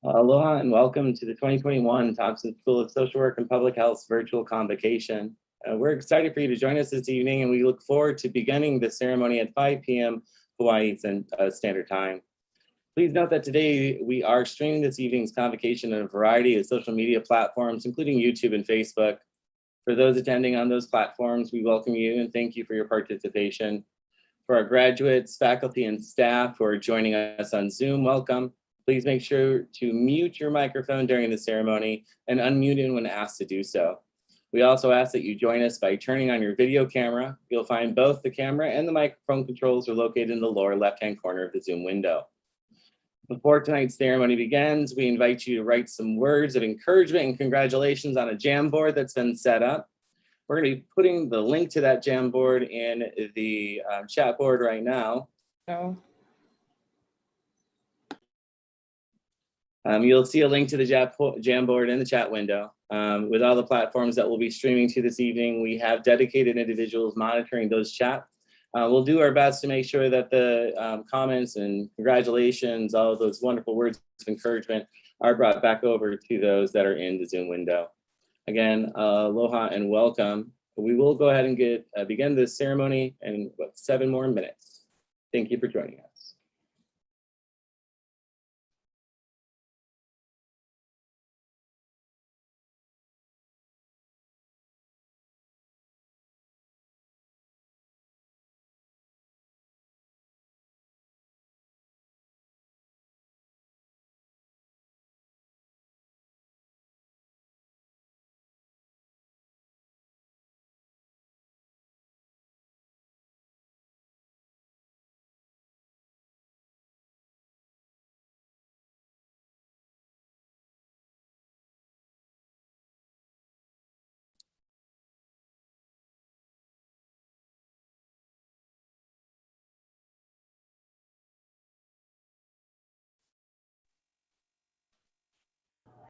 Aloha and welcome to the 2021 Thompson School of Social Work and Public Health's virtual convocation. We're excited for you to join us this evening, and we look forward to beginning the ceremony at 5 p.m. Hawaii Standard Time. Please note that today we are streaming this evening's convocation on a variety of social media platforms, including YouTube and Facebook. For those attending on those platforms, we welcome you and thank you for your participation. For our graduates, faculty, and staff who are joining us on Zoom, welcome. Please make sure to mute your microphone during the ceremony and unmute it when asked to do so. We also ask that you join us by turning on your video camera. You'll find both the camera and the microphone controls are located in the lower left-hand corner of the Zoom window. Before tonight's ceremony begins, we invite you to write some words of encouragement and congratulations on a Jamboard that's been set up. We're going to be putting the link to that Jamboard in the chat board right now. You'll see a link to the Jamboard in the chat window. With all the platforms that we'll be streaming to this evening, we have dedicated individuals monitoring those chats. We'll do our best to make sure that the comments and congratulations, all of those wonderful words of encouragement are brought back over to those that are in the Zoom window. Again, aloha and welcome. We will go ahead and begin this ceremony in 7 more minutes. Thank you for joining us.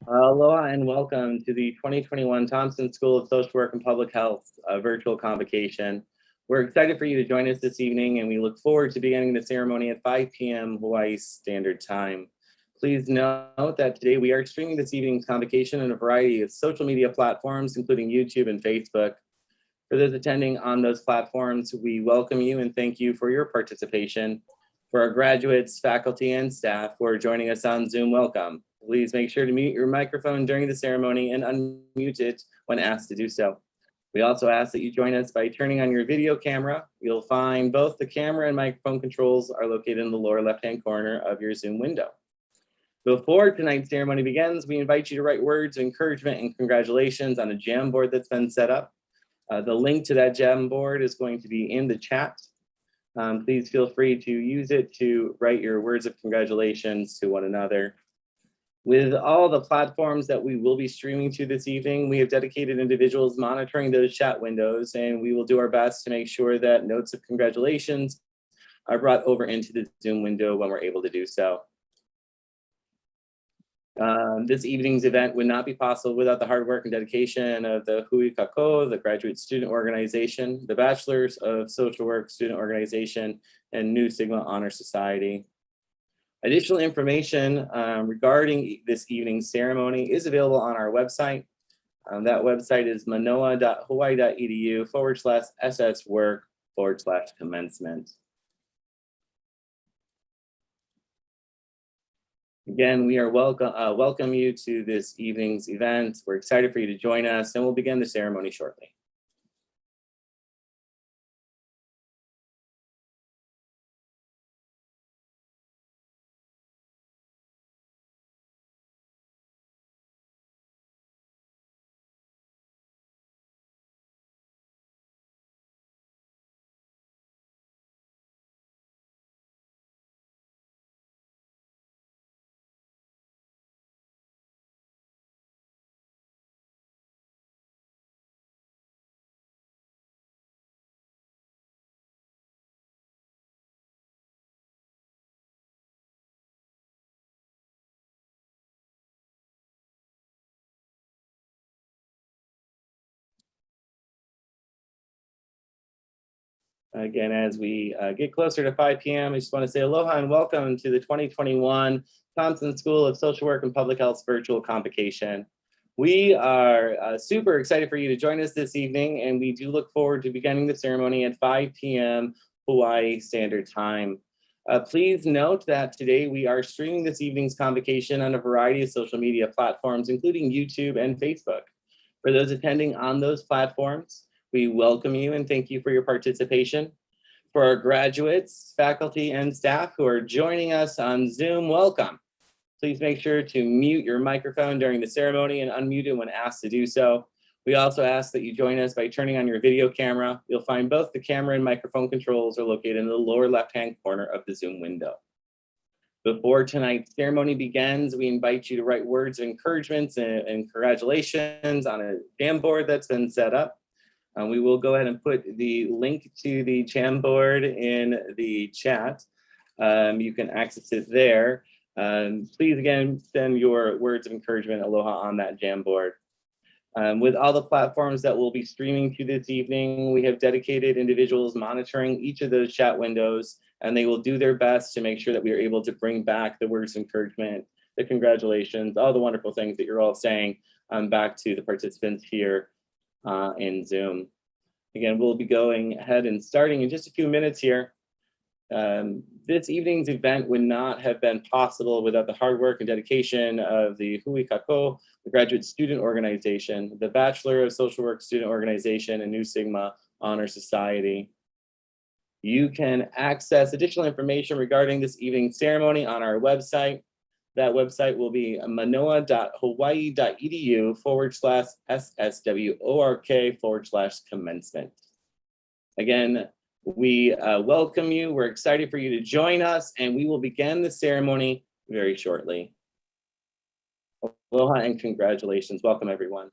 Aloha and welcome to the 2021 Thompson School of Social Work and Public Health virtual convocation. We're excited for you to join us this evening, and we look forward to beginning the ceremony at 5 p.m. Hawaii Standard Time. Please note that today we are streaming this evening's convocation on a variety of social media platforms, including YouTube and Facebook. For those attending on those platforms, we welcome you and thank you for your participation. For our graduates, faculty, and staff who are joining us on Zoom, welcome. Please make sure to mute your microphone during the ceremony and unmute it when asked to do so. We also ask that you join us by turning on your video camera. You'll find both the camera and microphone controls are located in the lower left-hand corner of your Zoom window. Before tonight's ceremony begins, we invite you to write words of encouragement and congratulations on a Jamboard that's been set up. The link to that Jamboard is going to be in the chat. Please feel free to use it to write your words of congratulations to one another. With all the platforms that we will be streaming to this evening, we have dedicated individuals monitoring those chat windows, and we will do our best to make sure that notes of congratulations are brought over into the Zoom window when we're able to do so. This evening's event would not be possible without the hard work and dedication of the Hui Kako, the Graduate Student Organization, the Bachelors of Social Work Student Organization, and Nu Sigma Honor Society. Additional information regarding this evening's ceremony is available on our website. That website is manoa.hawaii.edu/sswork/commencement. Again, we are welcome you to this evening's event. We're excited for you to join us, and we'll begin the ceremony shortly. Again, as we get closer to 5 p.m., I just want to say aloha and welcome to the 2021 Thompson School of Social Work and Public Health's virtual convocation. We are super excited for you to join us this evening, and we do look forward to beginning the ceremony at 5 p.m. Hawaii Standard Time. Please note that today we are streaming this evening's convocation on a variety of social media platforms, including YouTube and Facebook. For those attending on those platforms, we welcome you and thank you for your participation. For our graduates, faculty, and staff who are joining us on Zoom, welcome. Please make sure to mute your microphone during the ceremony and unmute it when asked to do so. We also ask that you join us by turning on your video camera. You'll find both the camera and microphone controls are located in the lower left-hand corner of the Zoom window. Before tonight's ceremony begins, we invite you to write words of encouragement and congratulations on a Jamboard that's been set up. We will go ahead and put the link to the Jamboard in the chat. You can access it there. Please again, send your words of encouragement, aloha, on that Jamboard. With all the platforms that we'll be streaming to this evening, we have dedicated individuals monitoring each of those chat windows, and they will do their best to make sure that we are able to bring back the words of encouragement, the congratulations, all the wonderful things that you're all saying back to the participants here in Zoom. Again, we'll be going ahead and starting in just a few minutes here. This evening's event would not have been possible without the hard work and dedication of the Hui Kako, the Graduate Student Organization, the Bachelor of Social Work Student Organization, and Nu Sigma Honor Society. You can access additional information regarding this evening's ceremony on our website. That website will be manoa.hawaii.edu/SSWORK/commencement. Again, we welcome you. We're excited for you to join us, and we will begin the ceremony very shortly. Aloha and congratulations. Welcome, everyone.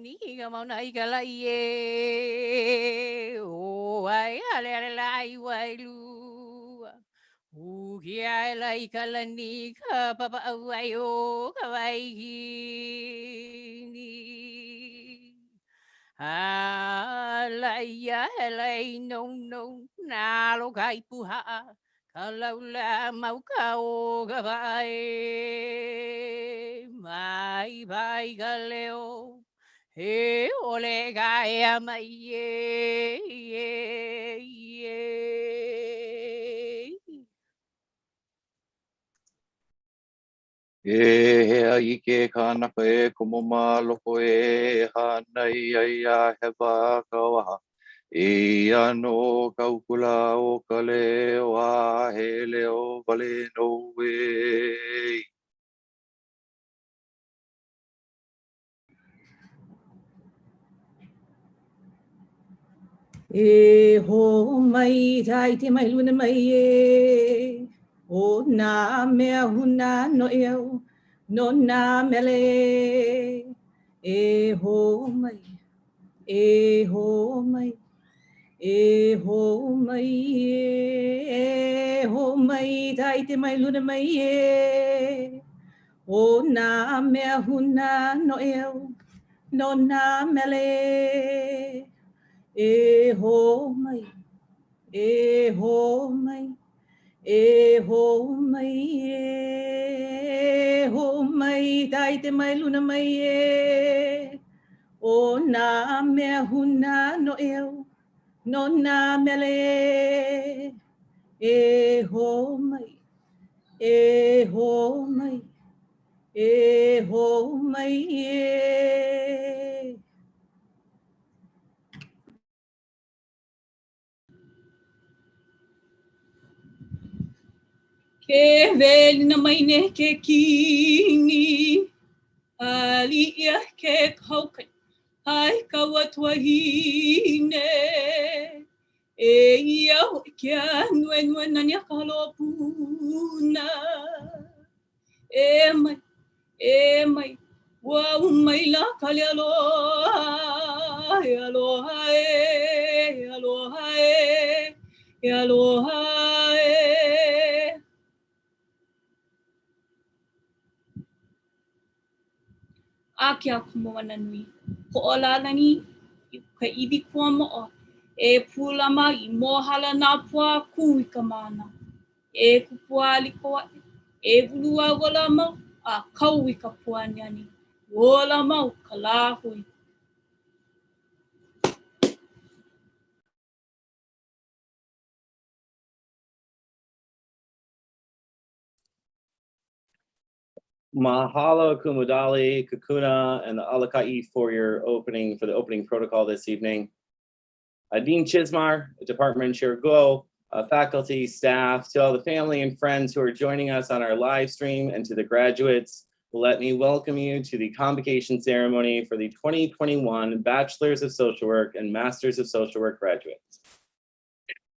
Niga mauna igala ie o ai ale lai wailu uki ai lai kalani ka papa ai o kawai ni alai ai no na lo kai puha kalau la mau kau kawai mai bai galeo he ole gaya mai Hea ike kanaka e kumoma loko e hanai ai a hewa kawaha. E ano kaukula o ka leo a he leo vale no e. E ho mai tai te mai luna mai e o na mea huna no eo no na mele e ho mai e ho mai e ho mai e ho mai tai te mai luna mai e o na mea huna no eo no na mele e ho mai e ho mai e ho mai e ho mai tai te mai luna mai e o na mea huna no eo no na mele e ho mai e ho mai e. Ke veli na mai ne ke kini, ali ia ke kaukai, ai kawatua hine. E ia hoi ke anue nue nani a kalopuna. E mai, wa mai la kale aloha, aloha e, aloha e, aloha e. A kia kumoana nui, ho'olalani, ka iwi kua mo'o, e pūlama I mohala nā pua ku I ka mana. E kupua likoa, e ulua wala mau, a kau I ka pua niani. Wala mau ka lāhui. Mahalo Kumudali, Kakuna, and the Alakai for the opening protocol this evening. Dean Chismar, Department Chair Go, faculty, staff, to all the family and friends who are joining us on our live stream, and to the graduates, let me welcome you to the convocation ceremony for the 2021 Bachelors of Social Work and Masters of Social Work graduates.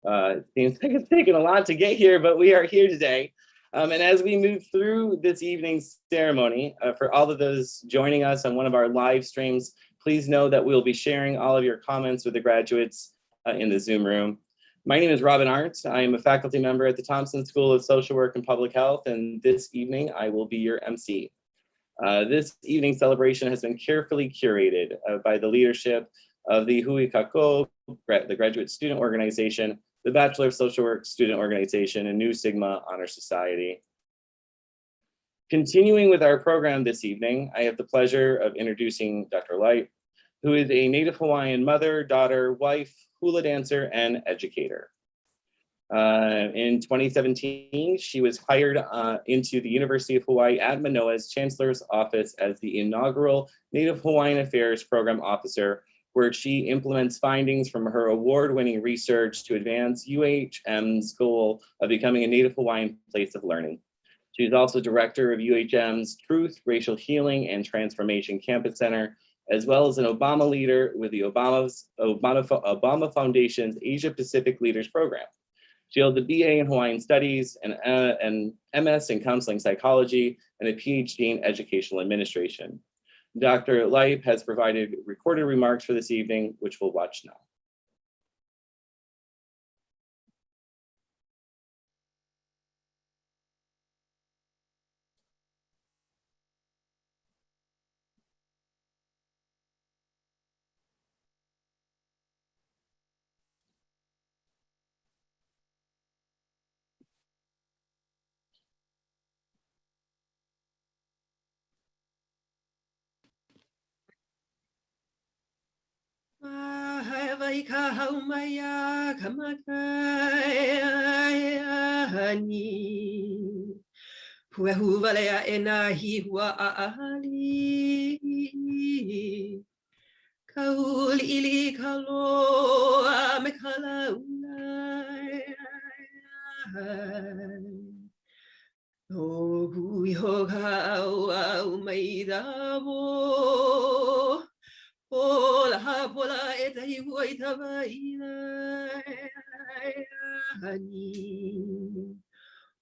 It seems like it's taken a lot to get here, but we are here today. And as we move through this evening's ceremony, for all of those joining us on one of our live streams, please know that we'll be sharing all of your comments with the graduates in the Zoom room. My name is Robin Art. I am a faculty member at the Thompson School of Social Work and Public Health, and this evening I will be your MC. This evening's celebration has been carefully curated by the leadership of the Hui Kako, the Graduate Student Organization, the Bachelor of Social Work Student Organization, and Nu Sigma Honor Society. Continuing with our program this evening, I have the pleasure of introducing Dr. Light, who is a Native Hawaiian mother, daughter, wife, hula dancer, and educator. In 2017, she was hired into the University of Hawaii at Manoa's Chancellor's Office as the inaugural Native Hawaiian Affairs Program Officer, where she implements findings from her award-winning research to advance UHM's goal of becoming a Native Hawaiian place of learning. She's also director of UHM's Truth, Racial Healing, and Transformation Campus Center, as well as an Obama leader with the Obama Foundation's Asia Pacific Leaders Program. She held a BA in Hawaiian Studies, an MS in Counseling Psychology, and a PhD in Educational Administration. Dr. Leip has provided recorded remarks for this evening, which we'll watch now. Vai ka haumaya kamakai ani Puehu valea e nā hihua a ahali Ka uli ka loa me ka laulai O hui ho ka au mai damo Pola e tahi huai tawaina hani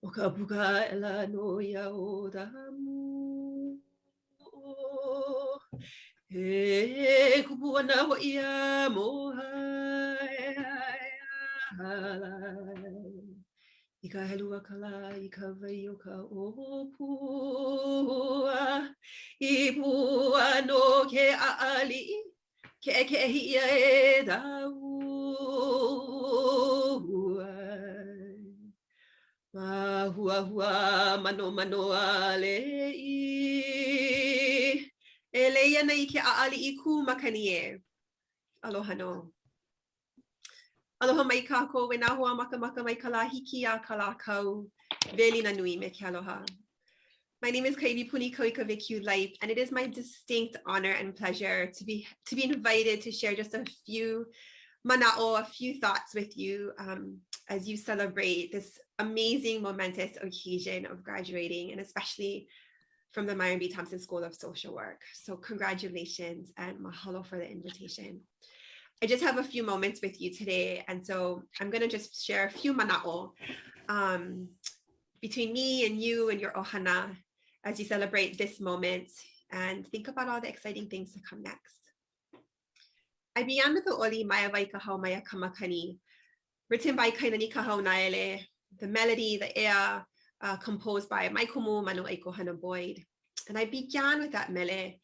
O ka puka e la no ia o tamu E kupu ana ho ia moha I ka helua kala I ka vai o ka opua I pua no ke aali ke hia e dau Ma hua mano ale I E leia nei ke aali I ku makani e Aloha no Aloha mai kako we nā hoa maka mai ka la hiki a ka la kau Velina nui me ke aloha. My name is Kailipuni Kauikaviku Life, and it is my distinct honor and pleasure to be invited to share just a few mana'o, a few thoughts with you as you celebrate this amazing, momentous occasion of graduating, and especially from the Myron B. Thompson School of Social Work. So congratulations and mahalo for the invitation. I just have a few moments with you today, and so I'm going to just share a few mana'o between me and you and your ohana as you celebrate this moment and think about all the exciting things to come next. I began with the oli Maya Vai Kahau Maya Kamakani, written by Kainani Kahau Naele, the melody, the air, composed by Maikomu Manu Aiko Hana Boyd. And I began with that mele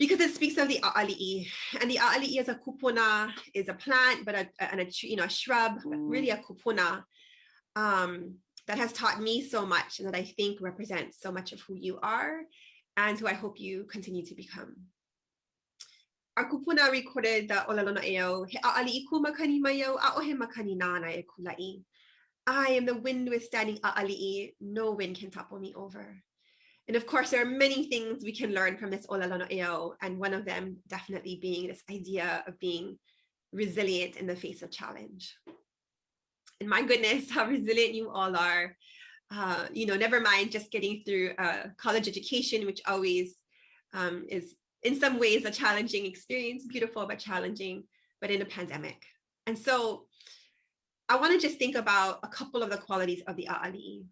because it speaks of the a'ali'i. And the a'ali'i as a kupuna is a plant, but a shrub, but really a kupuna that has taught me so much and that I think represents so much of who you are and who I hope you continue to become. Our kupuna recorded the olalona eo, he a'ali'i ku makani mayo, a'ohe makani nana e kulai. I am the wind withstanding a'ali'i, no wind can topple me over. And of course, there are many things we can learn from this olalona eo, and one of them definitely being this idea of being resilient in the face of challenge. And my goodness, how resilient you all are. Never mind just getting through college education, which always is in some ways a challenging experience, beautiful but challenging, but in a pandemic. And so I want to just think about a couple of the qualities of the a'ali'i.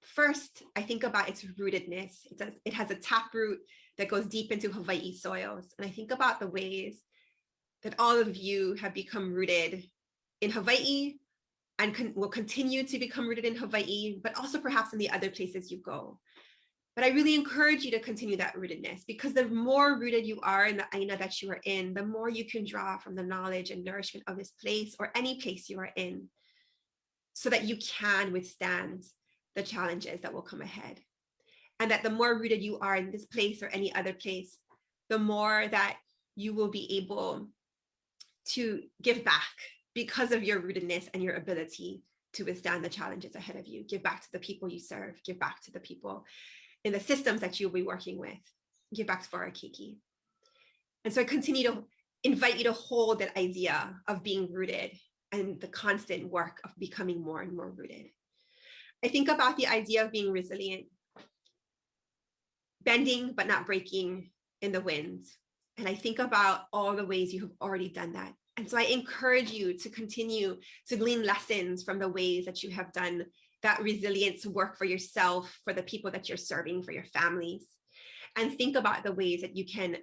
First, I think about its rootedness. It has a taproot that goes deep into Hawaii soils. And I think about the ways that all of you have become rooted in Hawaii and will continue to become rooted in Hawaii, but also perhaps in the other places you go. But I really encourage you to continue that rootedness, because the more rooted you are in the aina that you are in, the more you can draw from the knowledge and nourishment of this place or any place you are in, so that you can withstand the challenges that will come ahead. And that the more rooted you are in this place or any other place, the more that you will be able to give back because of your rootedness and your ability to withstand the challenges ahead of you. Give back to the people you serve, give back to the people in the systems that you'll be working with, give back to our keiki. And so I continue to invite you to hold that idea of being rooted and the constant work of becoming more and more rooted. I think about the idea of being resilient, bending but not breaking in the wind. And I think about all the ways you have already done that. And so I encourage you to continue to glean lessons from the ways that you have done that resilience work for yourself, for the people that you're serving, for your families. And think about the ways that you can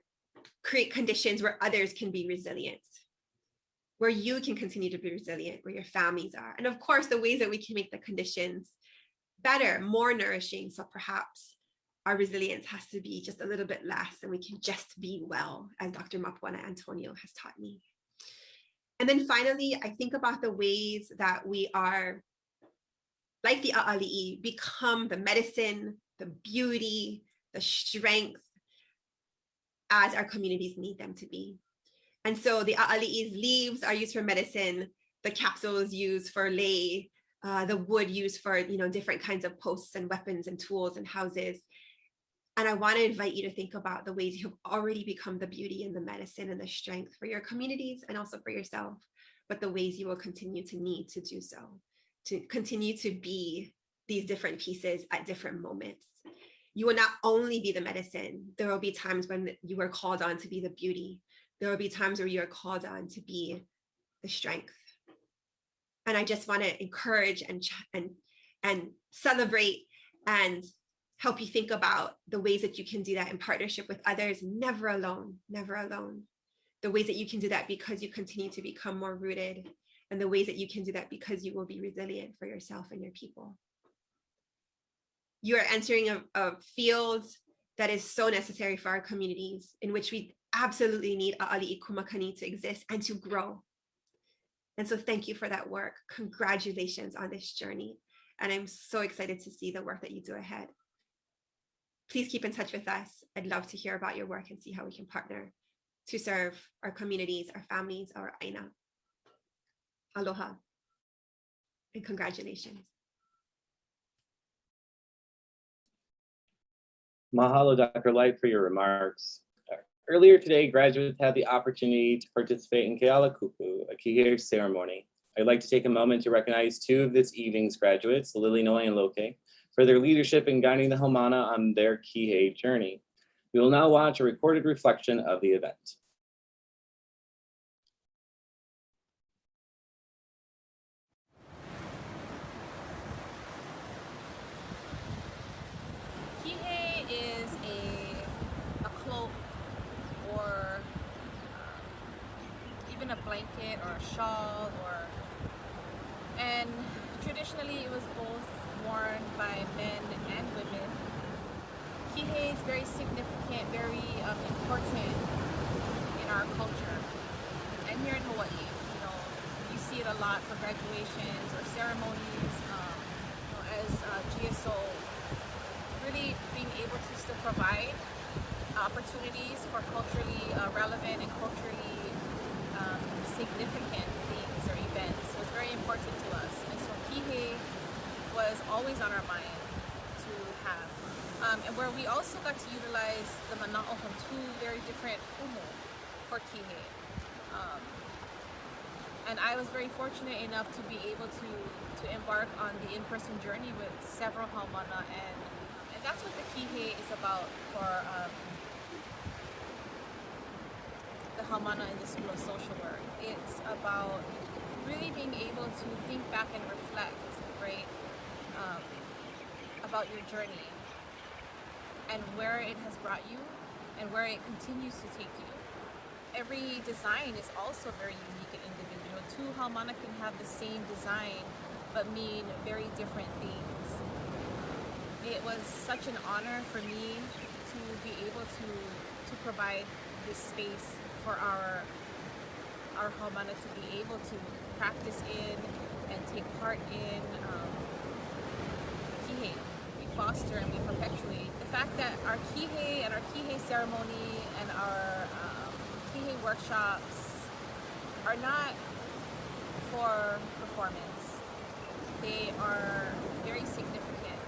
create conditions where others can be resilient, where you can continue to be resilient, where your families are. And of course, the ways that we can make the conditions better, more nourishing. So perhaps our resilience has to be just a little bit less and we can just be well, as Dr. Mapuana Antonio has taught me. And then finally, I think about the ways that we are, like the a'ali'i, become the medicine, the beauty, the strength as our communities need them to be. And so the a'ali'i's leaves are used for medicine, the capsules used for lei, the wood used for different kinds of posts and weapons and tools and houses. And I want to invite you to think about the ways you have already become the beauty and the medicine and the strength for your communities and also for yourself, but the ways you will continue to need to do so, to continue to be these different pieces at different moments. You will not only be the medicine. There will be times when you are called on to be the beauty. There will be times where you are called on to be the strength. And I just want to encourage and celebrate and help you think about the ways that you can do that in partnership with others, never alone, never alone. The ways that you can do that because you continue to become more rooted, and the ways that you can do that because you will be resilient for yourself and your people. You are entering a field that is so necessary for our communities, in which we absolutely need a'ali'i kumakani to exist and to grow. And so thank you for that work. Congratulations on this journey. And I'm so excited to see the work that you do ahead. Please keep in touch with us. I'd love to hear about your work and see how we can partner to serve our communities, our families, our aina. Aloha and congratulations. Mahalo, Dr. Light, for your remarks. Earlier today, graduates had the opportunity to participate in Ke Ala Kupu, a Kihei ceremony. I'd like to take a moment to recognize two of this evening's graduates, Lily Noi and Loke, for their leadership in guiding the Haumana on their Kihei journey. We will now watch a recorded reflection of the event. Kihei is a cloak or even a blanket or a shawl, and traditionally it was both worn by men and women. Kihei is very significant, very important in our culture. And here in Hawaii, you see it a lot for graduations or ceremonies, as GSO, really being able to still provide opportunities for culturally relevant and culturally significant things or events was very important to us. And so Kihei was always on our mind to have. And where we also got to utilize the mana'o from two very different umu for Kihei. And I was very fortunate enough to be able to embark on the in-person journey with several Haumana, and that's what the Kihei is about for the Haumana in the School of Social Work. It's about really being able to think back and reflect, right, about your journey and where it has brought you and where it continues to take you. Every design is also very unique and individual. Two Haumana can have the same design but mean very different things. It was such an honor for me to be able to provide this space for our Haumana to be able to practice in and take part in Kihei. We foster and we perpetuate. The fact that our Kihei and our Kihei ceremony and our Kihei workshops are not for performance. They are very significant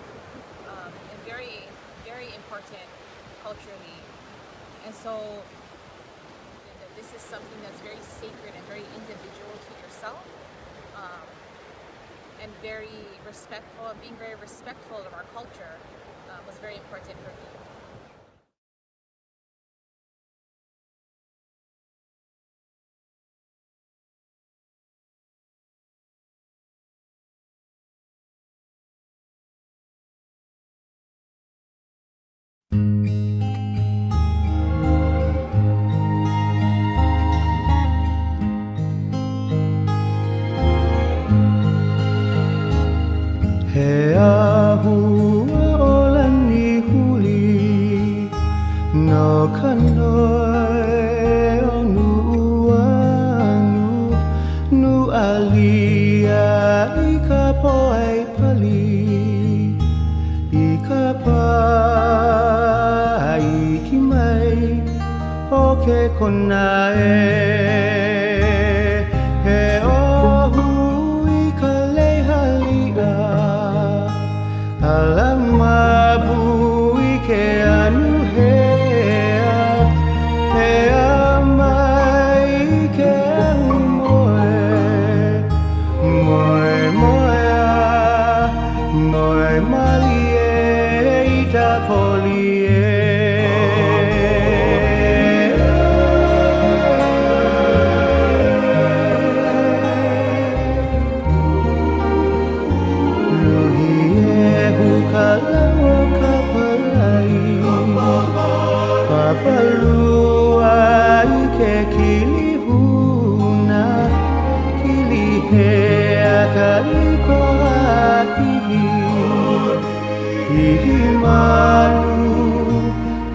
and very, very important culturally. And so this is something that's very sacred and very individual to yourself, and very respectful, and being very respectful of our culture was very important for me. He ahua olani huli no kanoi o nuanu nu alia I ka poe pali I ka pai ki mai o ke konae he ohu I ka lehalia Ala mabui ke anu hea Hea mai ke anu moe Moe moea Moe malie ita polie Papalua I ke kilihuna Kilihea kaliko hapihi Hihi manu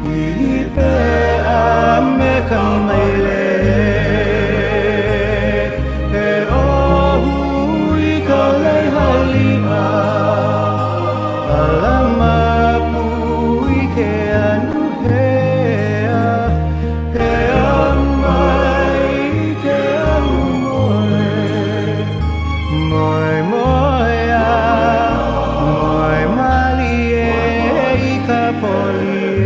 Hihi pea me kamaile He ohu I ka leihalia Ala mapu I ke anu hea Hea mai ke anu moe Moe moea Moe malie I ka polie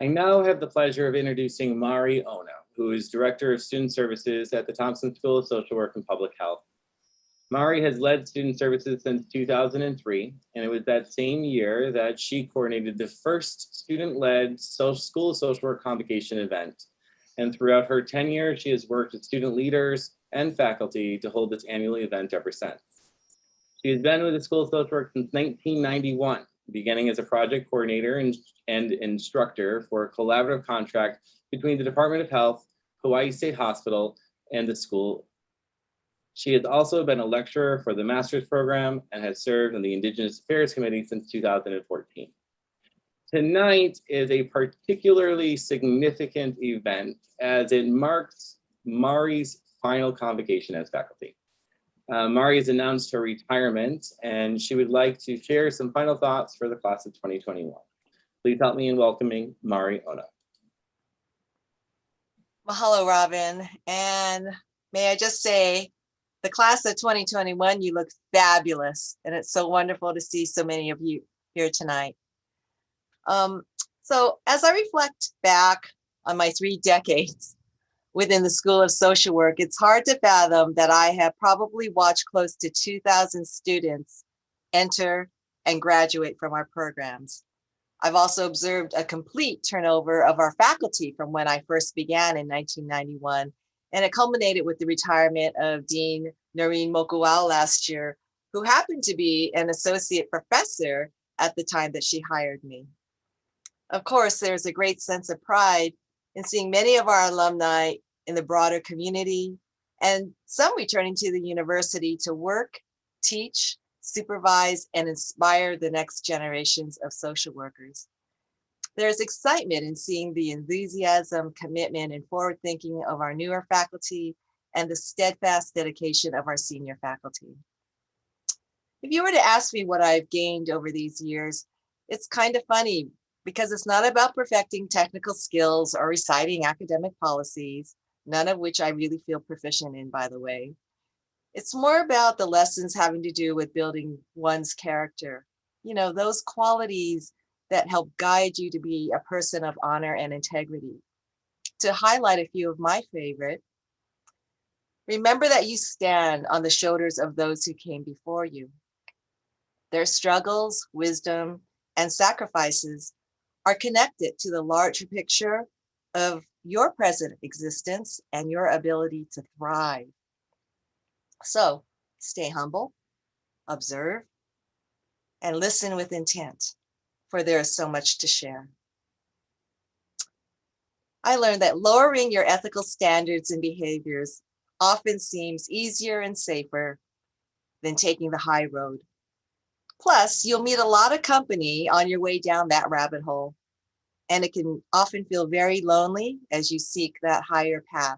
I now have the pleasure of introducing Mari Ono, who is Director of Student Services at the Thompson School of Social Work and Public Health. Mari has led student services since 2003, and it was that same year that she coordinated the first student-led school social work convocation event. And throughout her tenure, she has worked with student leaders and faculty to hold this annual event ever since. She has been with the School of Social Work since 1991, beginning as a project coordinator and instructor for a collaborative contract between the Department of Health, Hawaii State Hospital, and the school. She has also been a lecturer for the master's program and has served on the Indigenous Affairs Committee since 2014. Tonight is a particularly significant event as it marks Mari's final convocation as faculty. Mari has announced her retirement, and she would like to share some final thoughts for the class of 2021. Please help me in welcoming Mari Ono. Mahalo, Robin. And may I just say, the class of 2021, you look fabulous. And it's so wonderful to see so many of you here tonight. So as I reflect back on my 3 decades within the School of Social Work, it's hard to fathom that I have probably watched close to 2,000 students enter and graduate from our programs. I've also observed a complete turnover of our faculty from when I first began in 1991, and it culminated with the retirement of Dean Noreen Mokuau last year, who happened to be an associate professor at the time that she hired me. Of course, there's a great sense of pride in seeing many of our alumni in the broader community, and some returning to the university to work, teach, supervise, and inspire the next generations of social workers. There's excitement in seeing the enthusiasm, commitment, and forward thinking of our newer faculty and the steadfast dedication of our senior faculty. If you were to ask me what I've gained over these years, it's kind of funny because it's not about perfecting technical skills or reciting academic policies, none of which I really feel proficient in, by the way. It's more about the lessons having to do with building one's character. You know, those qualities that help guide you to be a person of honor and integrity. To highlight a few of my favorite, remember that you stand on the shoulders of those who came before you. Their struggles, wisdom, and sacrifices are connected to the larger picture of your present existence and your ability to thrive. So stay humble, observe, and listen with intent, for there is so much to share. I learned that lowering your ethical standards and behaviors often seems easier and safer than taking the high road. Plus, you'll meet a lot of company on your way down that rabbit hole, and it can often feel very lonely as you seek that higher path.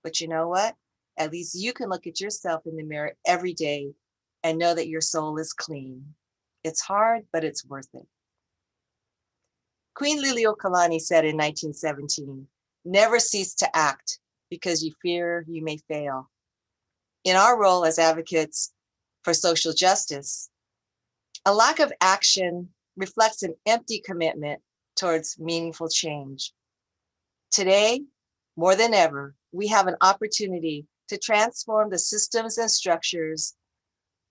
But you know what? At least you can look at yourself in the mirror every day and know that your soul is clean. It's hard, but it's worth it. Queen Liliuokalani said in 1917, "Never cease to act because you fear you may fail." In our role as advocates for social justice, a lack of action reflects an empty commitment towards meaningful change. Today, more than ever, we have an opportunity to transform the systems and structures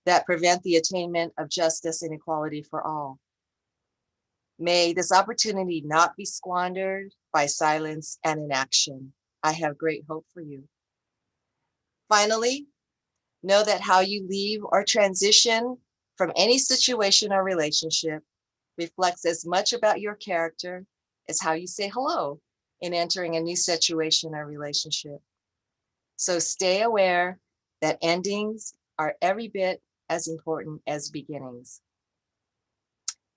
that prevent the attainment of justice and equality for all. May this opportunity not be squandered by silence and inaction. I have great hope for you. Finally, know that how you leave or transition from any situation or relationship reflects as much about your character as how you say hello in entering a new situation or relationship. So stay aware that endings are every bit as important as beginnings.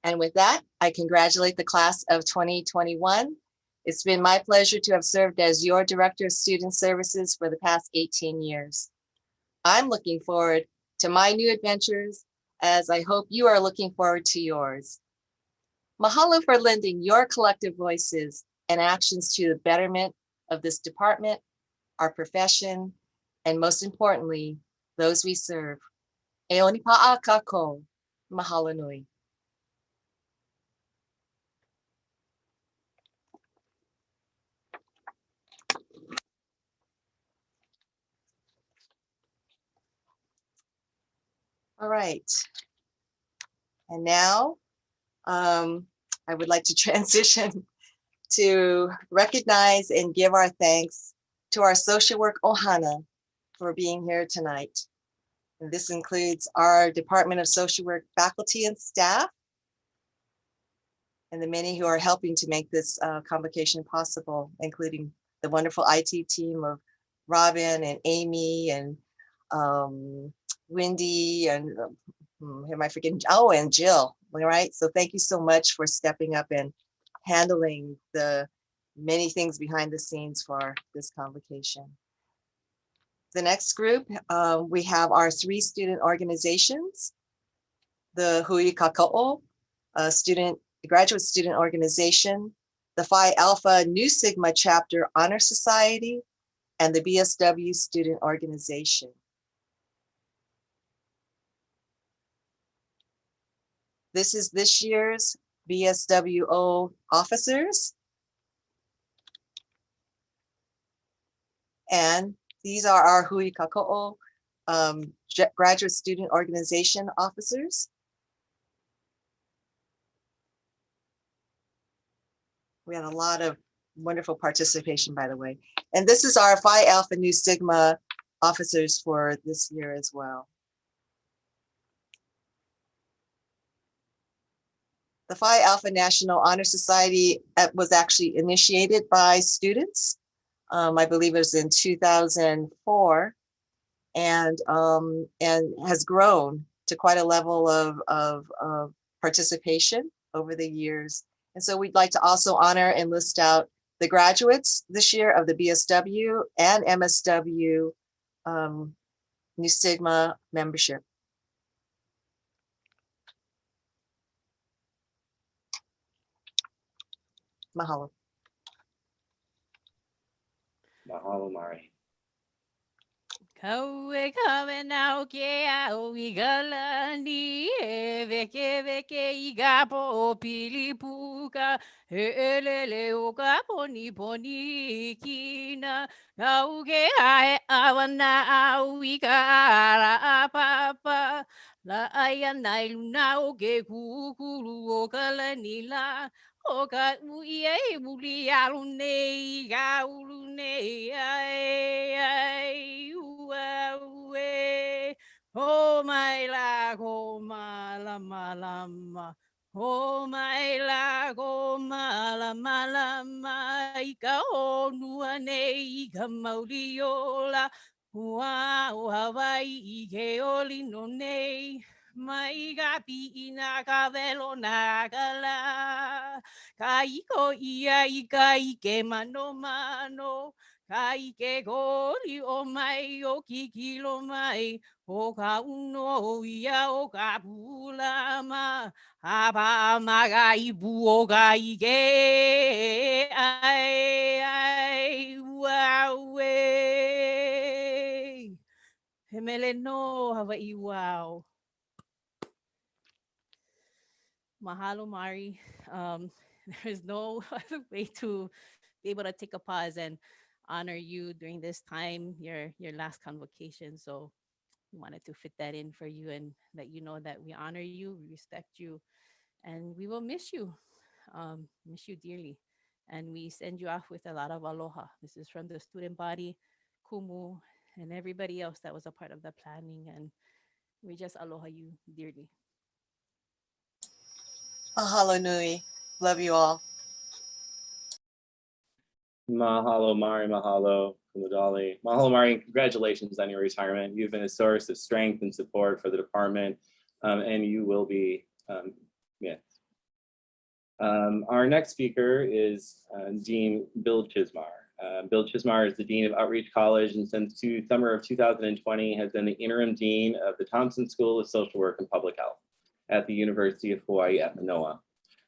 And with that, I congratulate the class of 2021. It's been my pleasure to have served as your Director of Student Services for the past 18 years. I'm looking forward to my new adventures, as I hope you are looking forward to yours. Mahalo for lending your collective voices and actions to the betterment of this department, our profession, and most importantly, those we serve. E oni pa'a kako. Mahalo nui. All right. And now I would like to transition to recognize and give our thanks to our social work Ohana for being here tonight. And this includes our Department of Social Work faculty and staff, and the many who are helping to make this convocation possible, including the wonderful IT team of Robin and Amy and Wendy and who am I forgetting? Oh, and Jill, all right? So thank you so much for stepping up and handling the many things behind the scenes for this convocation. The next group, we have our 3 student organizations, the Hui Kaka'o, graduate student organization, the Phi Alpha Nu Sigma Chapter Honor Society, and the BSW student organization. This is this year's BSWO officers. And these are our Hui Kaka'o graduate student organization officers. We had a lot of wonderful participation, by the way. And this is our Phi Alpha Nu Sigma officers for this year as well. The Phi Alpha National Honor Society was actually initiated by students. I believe it was in 2004, and has grown to quite a level of participation over the years. And so we'd like to also honor and list out the graduates this year of the BSW and MSW Nu Sigma membership. Mahalo. Mahalo, Mari. Kaue kawe nau ke au I galani e veke veke I gapo o pilipuka e elele o ka poni poni kina kau ke ae awana au I ka ara a papa la aya nai luna o ke kukuru o ka lanila o ka ui e muli alu nei ka ulu nei ai ue o mai la ko malama lama o mai la ko malama lama I ka honua nei I ka mauriola ua o Hawaii I ke olino nei mai ka piina ka velo na kala ka iko ia I ka ike mano mano ka ike kori o mai o kikilo mai o ka uno ia o ka pulama hapa maga ibu o ka ike ai wawe hemele no Hawaii wow. Mahalo, Mari. There is no other way to be able to take a pause and honor you during this time, your last convocation. So we wanted to fit that in for you and let you know that we honor you, we respect you, and we will miss you dearly. And we send you off with a lot of aloha. This is from the student body, Kumu, and everybody else that was a part of the planning. And we just aloha you dearly. Mahalo nui. Love you all. Mahalo, Mari. Mahalo, Kumudali. Mahalo, Mari. Congratulations on your retirement. You've been a source of strength and support for the department, and you will be missed. Our next speaker is Dean Bill Chismar. Bill Chismar is the Dean of Outreach College, and since summer of 2020 has been the interim Dean of the Thompson School of Social Work and Public Health at the University of Hawaii at Manoa,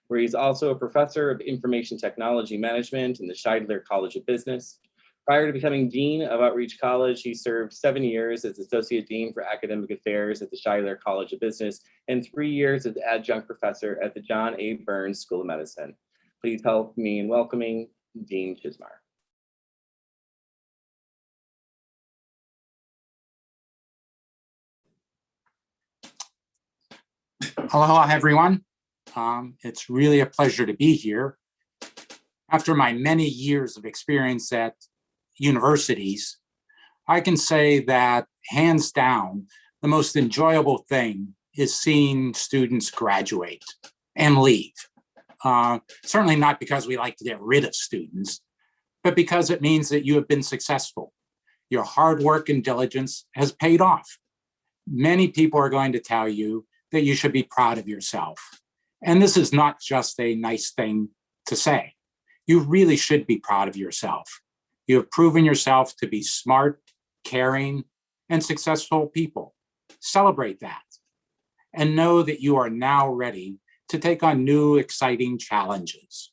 where he's also a professor of information technology management in the Scheidler College of Business. Prior to becoming Dean of Outreach College, he served 7 years as Associate Dean for Academic Affairs at the Scheidler College of Business and 3 years as Adjunct Professor at the John A. Burns School of Medicine. Please help me in welcoming Dean Chismar. Aloha, everyone. It's really a pleasure to be here. After my many years of experience at universities, I can say that hands down, the most enjoyable thing is seeing students graduate and leave. Certainly not because we like to get rid of students, but because it means that you have been successful. Your hard work and diligence has paid off. Many people are going to tell you that you should be proud of yourself. And this is not just a nice thing to say. You really should be proud of yourself. You have proven yourself to be smart, caring, and successful people. Celebrate that and know that you are now ready to take on new, exciting challenges.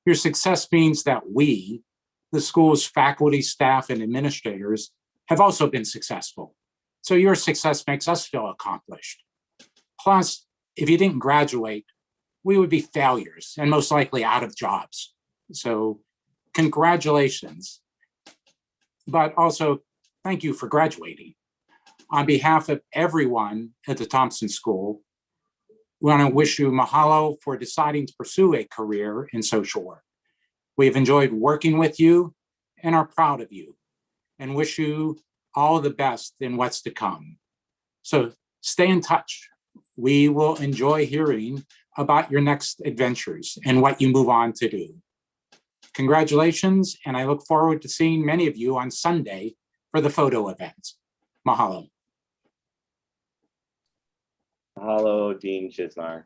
Your success means that we, the school's faculty, staff, and administrators, have also been successful. So your success makes us feel accomplished. Plus, if you didn't graduate, we would be failures and most likely out of jobs. So congratulations, but also thank you for graduating. On behalf of everyone at the Thompson School, we want to wish you mahalo for deciding to pursue a career in social work. We've enjoyed working with you and are proud of you and wish you all the best in what's to come. So stay in touch. We will enjoy hearing about your next adventures and what you move on to do. Congratulations, and I look forward to seeing many of you on Sunday for the photo event. Mahalo. Mahalo, Dean Chisnar.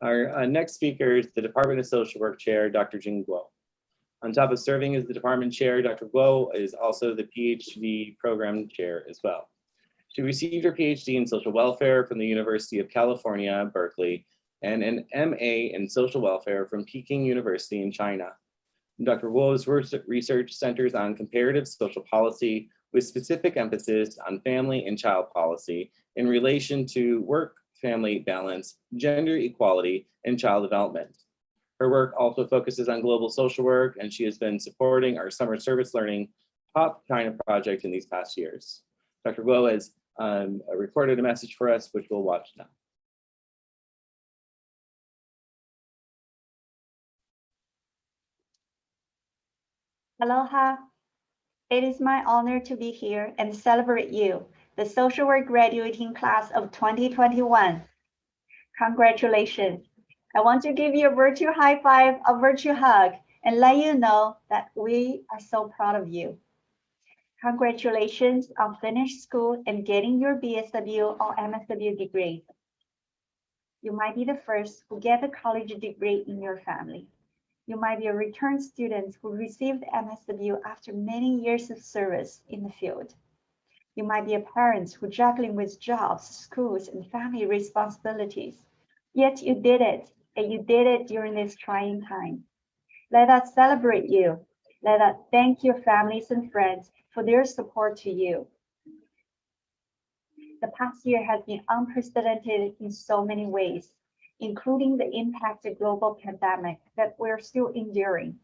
Our next speaker is the Department of Social Work Chair, Dr. Jing Guo. On top of serving as the department chair, Dr. Guo is also the PhD program chair as well. She received her PhD in social welfare from the University of California, Berkeley, and an MA in social welfare from Peking University in China. Dr. Guo's research centers on comparative social policy with specific emphasis on family and child policy in relation to work-family balance, gender equality, and child development. Her work also focuses on global social work, and she has been supporting our summer service learning Pop China project in these past years. Dr. Guo has recorded a message for us, which we'll watch now. Aloha. It is my honor to be here and celebrate you, the social work graduating class of 2021. Congratulations. I want to give you a virtual high five, a virtual hug, and let you know that we are so proud of you. Congratulations on finishing school and getting your BSW or MSW degree. You might be the first who get a college degree in your family. You might be a return student who received MSW after many years of service in the field. You might be a parent who juggling with jobs, schools, and family responsibilities. Yet you did it, and you did it during this trying time. Let us celebrate you. Let us thank your families and friends for their support to you. The past year has been unprecedented in so many ways, including the impact of global pandemic that we're still enduring.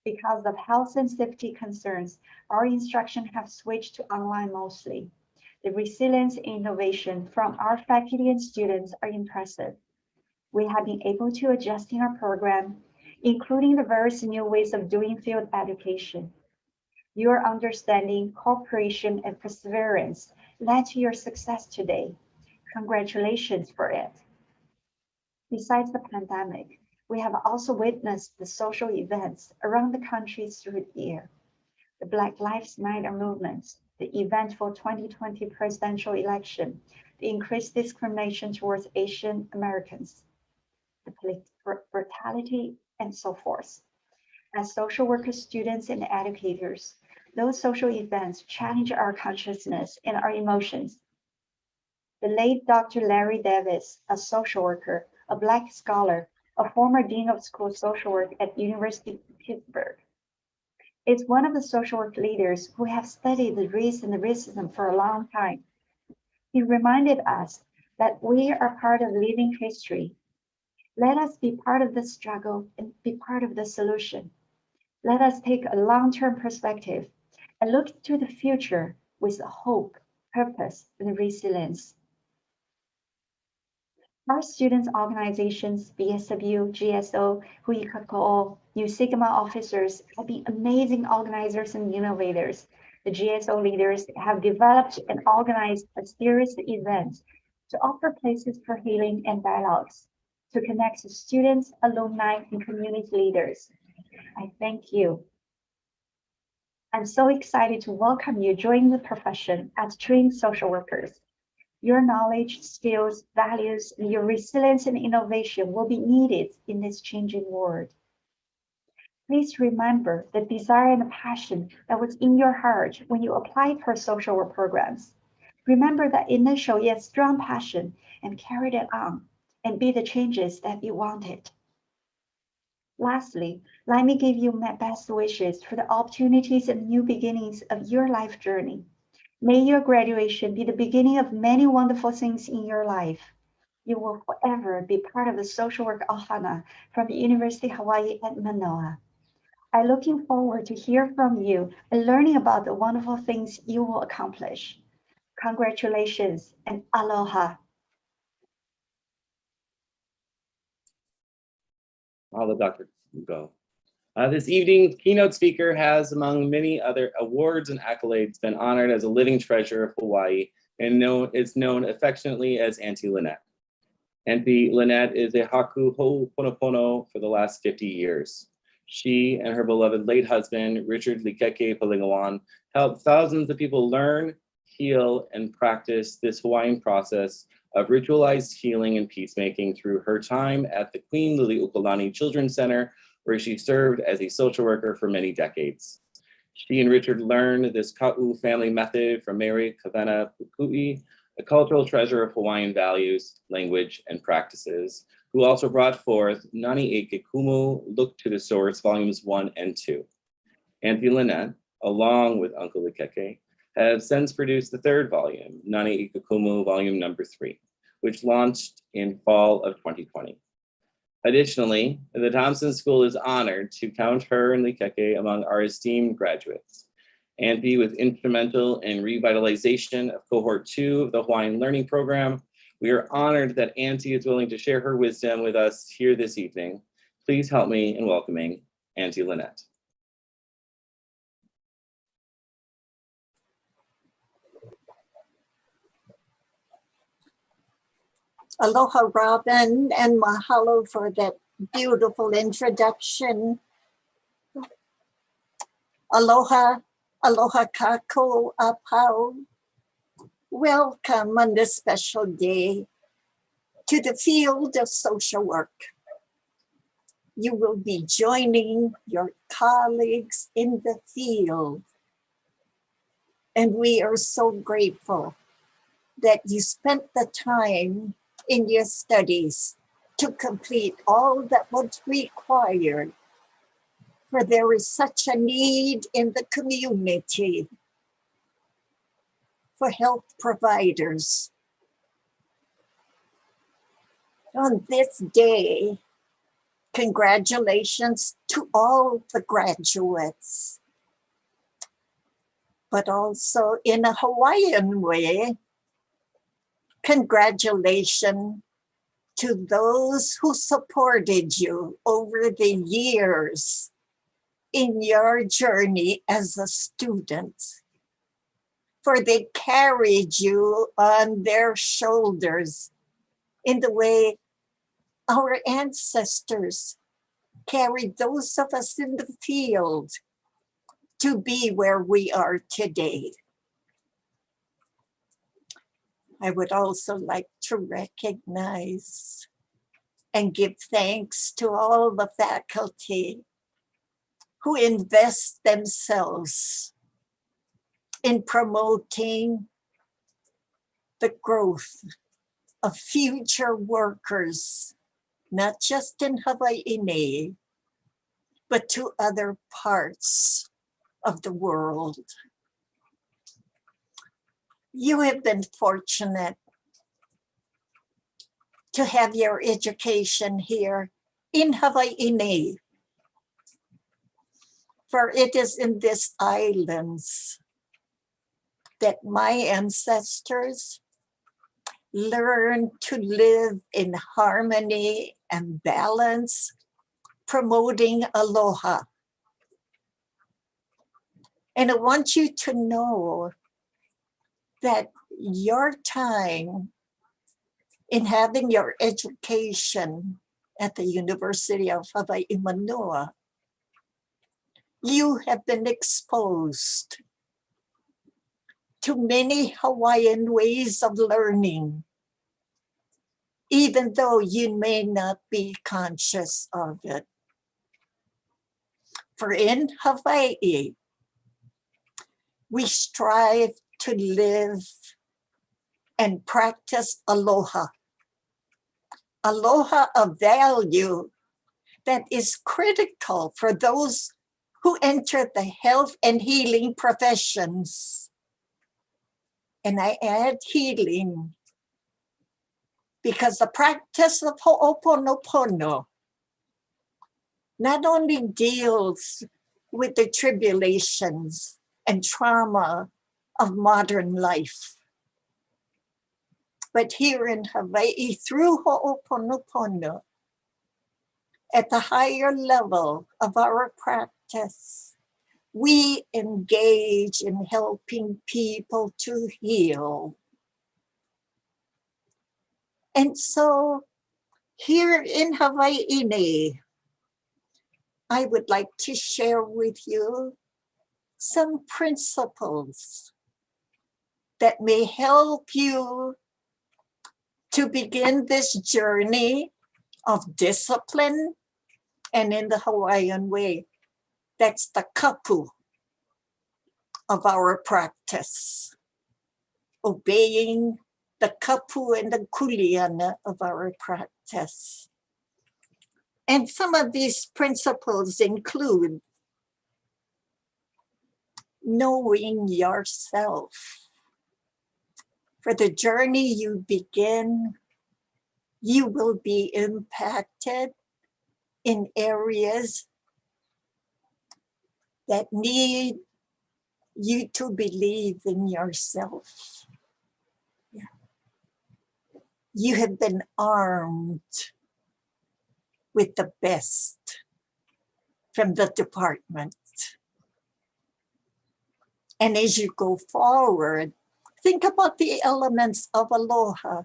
Because of health and safety concerns, our instruction have switched to online mostly. The resilience and innovation from our faculty and students are impressive. We have been able to adjust in our program, including the various new ways of doing field education. Your understanding, cooperation, and perseverance led to your success today. Congratulations for it. Besides the pandemic, we have also witnessed the social events around the country through the year. The Black Lives Matter movement, the eventful 2020 presidential election, the increased discrimination towards Asian Americans, the police brutality, and so forth. As social workers, students, and educators, those social events challenge our consciousness and our emotions. The late Dr. Larry Davis, a social worker, a Black scholar, a former dean of school of social work at University of Pittsburgh, is one of the social work leaders who have studied the race and the racism for a long time. He reminded us that we are part of living history. Let us be part of the struggle and be part of the solution. Let us take a long-term perspective and look to the future with hope, purpose, and resilience. Our students' organizations, BSW, GSO, Hui Kakao, New Sigma officers have been amazing organizers and innovators. The GSO leaders have developed and organized a series of events to offer places for healing and dialogues, to connect students, alumni, and community leaders. I thank you. I'm so excited to welcome you join the profession as trained social workers. Your knowledge, skills, values, and your resilience and innovation will be needed in this changing world. Please remember the desire and the passion that was in your heart when you applied for social work programs. Remember that initial yet strong passion and carry it on and be the changes that you wanted. Lastly, let me give you my best wishes for the opportunities and new beginnings of your life journey. May your graduation be the beginning of many wonderful things in your life. You will forever be part of the social work Ohana from the University of Hawaii at Manoa. I'm looking forward to hear from you and learning about the wonderful things you will accomplish. Congratulations and aloha. I'll let Dr. go. This evening's keynote speaker has, among many other awards and accolades, been honored as a living treasure of Hawaii and is known affectionately as Auntie Lynette. Auntie Lynette is a haku ho'oponopono for the last 50 years. She and her beloved late husband, Richard Likeke Palingawan, helped thousands of people learn, heal, and practice this Hawaiian process of ritualized healing and peacemaking through her time at the Queen Liliuokalani Children's Center, where she served as a social worker for many decades. She and Richard learned this Ka'u family method from Mary Kavena Pukui, a cultural treasure of Hawaiian values, language, and practices, who also brought forth Nani Eke Kumu, Look to the Source, Volumes 1 and 2. Auntie Lynette, along with Uncle Likeke, have since produced the third volume, Nani Eke Kumu, Volume number 3, which launched in fall of 2020. Additionally, the Thompson School is honored to count her and Likeke among our esteemed graduates. Auntie was instrumental in revitalization of cohort 2 of the Hawaiian Learning Program. We are honored that Auntie is willing to share her wisdom with us here this evening. Please help me in welcoming Auntie Lynette. Aloha, Robin, and mahalo for that beautiful introduction. Aloha, aloha kako apau. Welcome on this special day to the field of social work. You will be joining your colleagues in the field. And we are so grateful that you spent the time in your studies to complete all that was required, for there is such a need in the community for health providers. On this day, congratulations to all the graduates, but also in a Hawaiian way, congratulations to those who supported you over the years in your journey as a student, for they carried you on their shoulders in the way our ancestors carried those of us in the field to be where we are today. I would also like to recognize and give thanks to all the faculty who invest themselves in promoting the growth of future workers, not just in Hawaii, but to other parts of the world. You have been fortunate to have your education here in Hawaii, for it is in these islands that my ancestors learn to live in harmony and balance, promoting aloha. And I want you to know that your time in having your education at the University of Hawaii Manoa, you have been exposed to many Hawaiian ways of learning, even though you may not be conscious of it. For in Hawaii, we strive to live and practice aloha. Aloha, a value that is critical for those who enter the health and healing professions. And I add healing because the practice of Ho'oponopono not only deals with the tribulations and trauma of modern life, but here in Hawaii, through Ho'oponopono, at the higher level of our practice, we engage in helping people to heal. And so here in Hawaii, I would like to share with you some principles that may help you to begin this journey of discipline. And in the Hawaiian way, that's the kapu of our practice, obeying the kapu and the kuleana of our practice. And some of these principles include knowing yourself. For the journey you begin, you will be impacted in areas that need you to believe in yourself. Yeah. You have been armed with the best from the department. And as you go forward, think about the elements of aloha.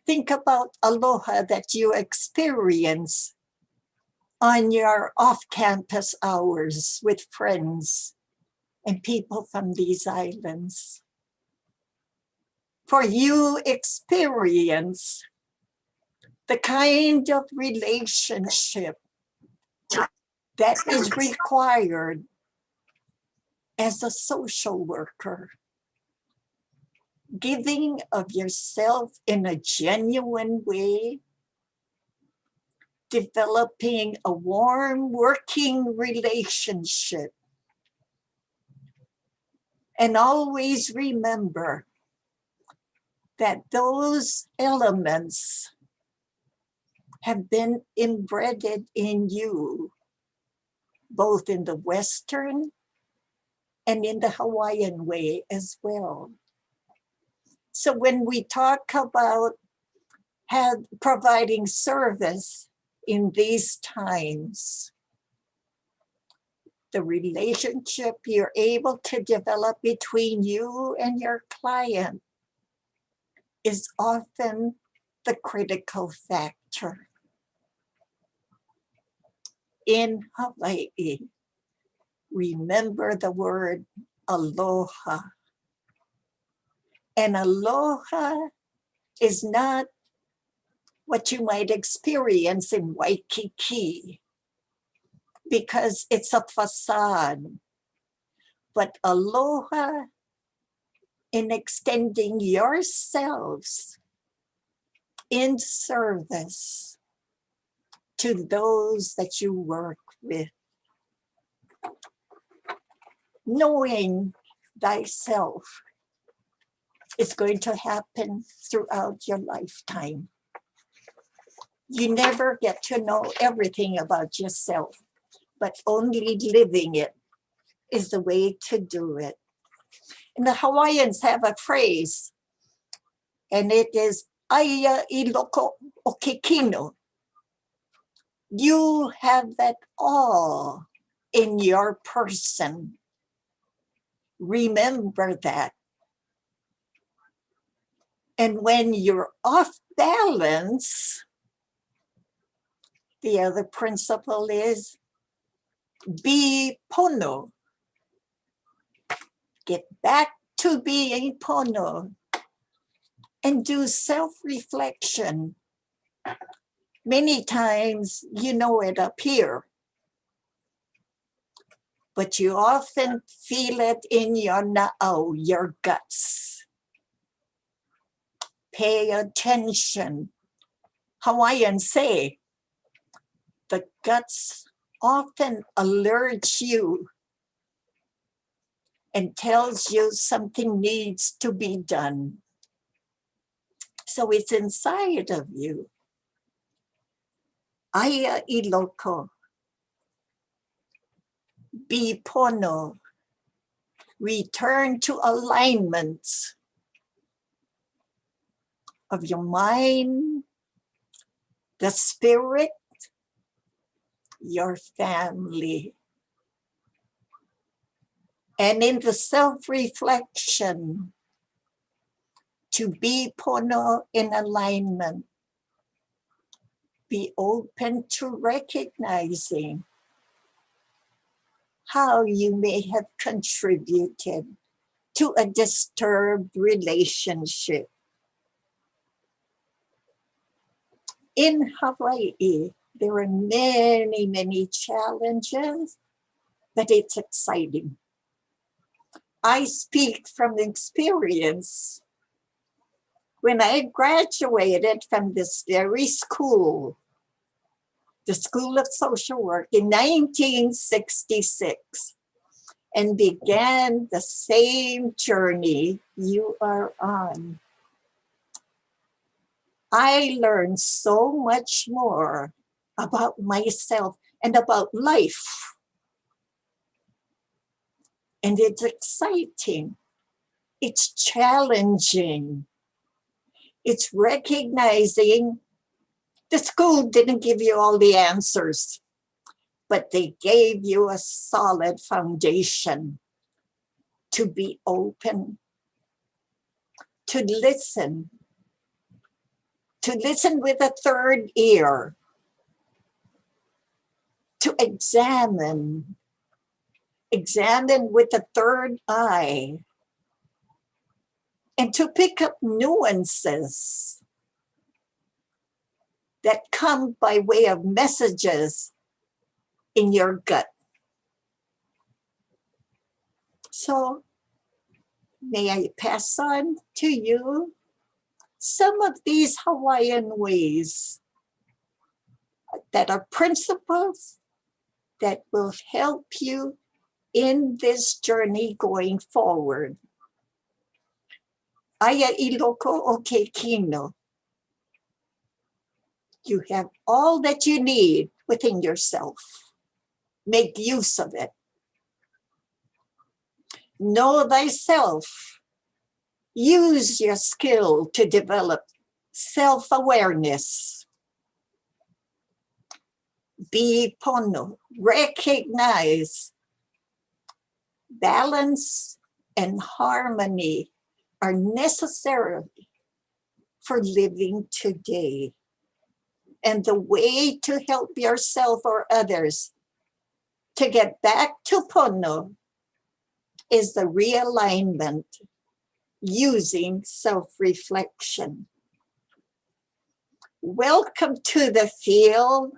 Think about aloha that you experience on your off-campus hours with friends and people from these islands. For you experience the kind of relationship that is required as a social worker. Giving of yourself in a genuine way, developing a warm working relationship. And always remember that those elements have been embedded in you, both in the Western and in the Hawaiian way as well. So when we talk about providing service in these times, the relationship you're able to develop between you and your client is often the critical factor. In Hawaii, remember the word aloha. And aloha is not what you might experience in Waikiki, because it's a facade. But aloha in extending yourselves in service to those that you work with. Knowing thyself is going to happen throughout your lifetime. You never get to know everything about yourself, but only living it is the way to do it. And the Hawaiians have a phrase, and it is Aya Iloko Okekino. You have that all in your person. Remember that. And when you're off balance, the other principle is be pono. Get back to being pono and do self-reflection. Many times you know it up here, but you often feel it in your na'au, your guts. Pay attention. Hawaiians say the guts often alerts you and tells you something needs to be done. So it's inside of you. Aya iloko. Be pono. Return to alignment of your mind, the spirit, your family. And in the self-reflection, to be pono in alignment, be open to recognizing how you may have contributed to a disturbed relationship. In Hawaii, there are many, many challenges, but it's exciting. I speak from experience. When I graduated from this very school, the School of Social Work, in 1966, and began the same journey you are on, I learned so much more about myself and about life. And it's exciting. It's challenging. It's recognizing the school didn't give you all the answers, but they gave you a solid foundation to be open, to listen with a third ear, to examine with a third eye, and to pick up nuances that come by way of messages in your gut. So may I pass on to you some of these Hawaiian ways that are principles that will help you in this journey going forward. Aya iloko o ke kino. You have all that you need within yourself. Make use of it. Know thyself. Use your skill to develop self-awareness. Be pono. Recognize balance and harmony are necessary for living today. And the way to help yourself or others to get back to pono is the realignment using self-reflection. Welcome to the field.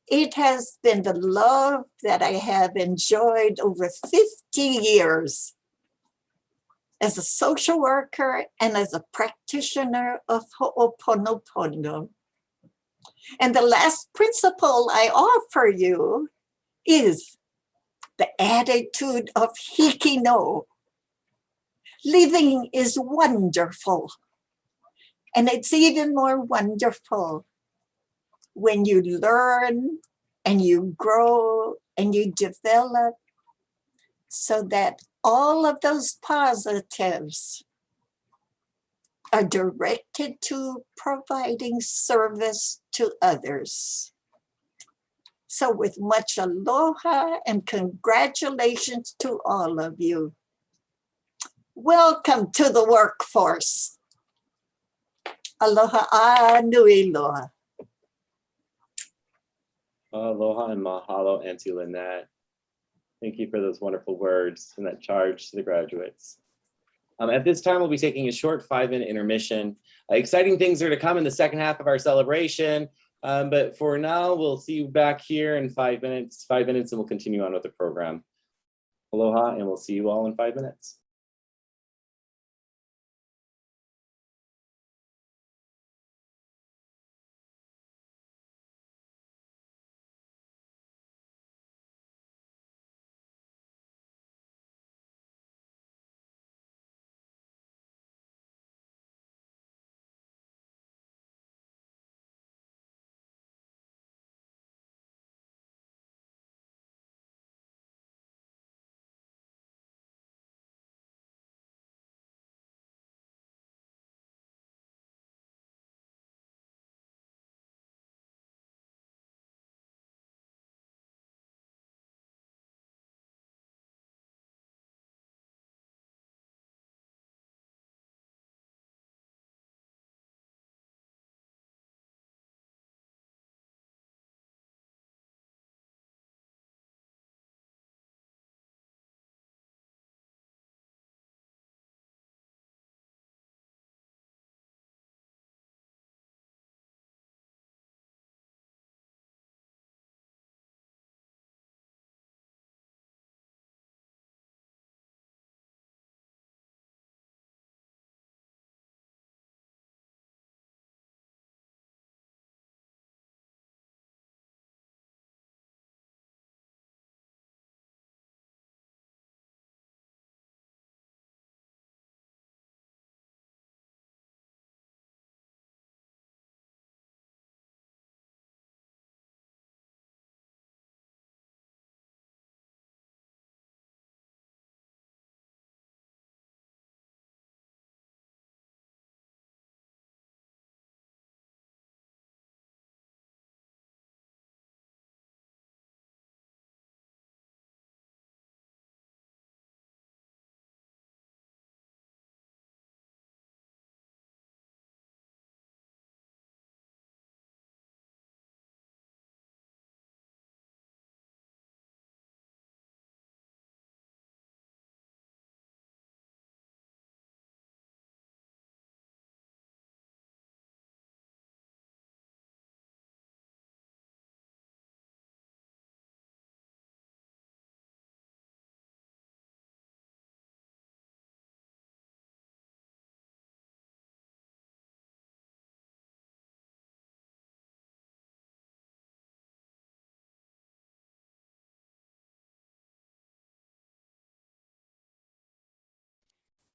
It has been the love that I have enjoyed over 50 years as a social worker and as a practitioner of Ho'oponopono. And the last principle I offer you is the attitude of hikino. Living is wonderful. And it's even more wonderful when you learn and you grow and you develop so that all of those positives are directed to providing service to others. So with much aloha and congratulations to all of you. Welcome to the workforce. Aloha a nui loa. Aloha and mahalo, Auntie Lynette. Thank you for those wonderful words and that charge to the graduates. At this time, we'll be taking a short 5-minute intermission. Exciting things are to come in the second half of our celebration. But for now, we'll see you back here in 5 minutes, and we'll continue on with the program. Aloha, and we'll see you all in 5 minutes.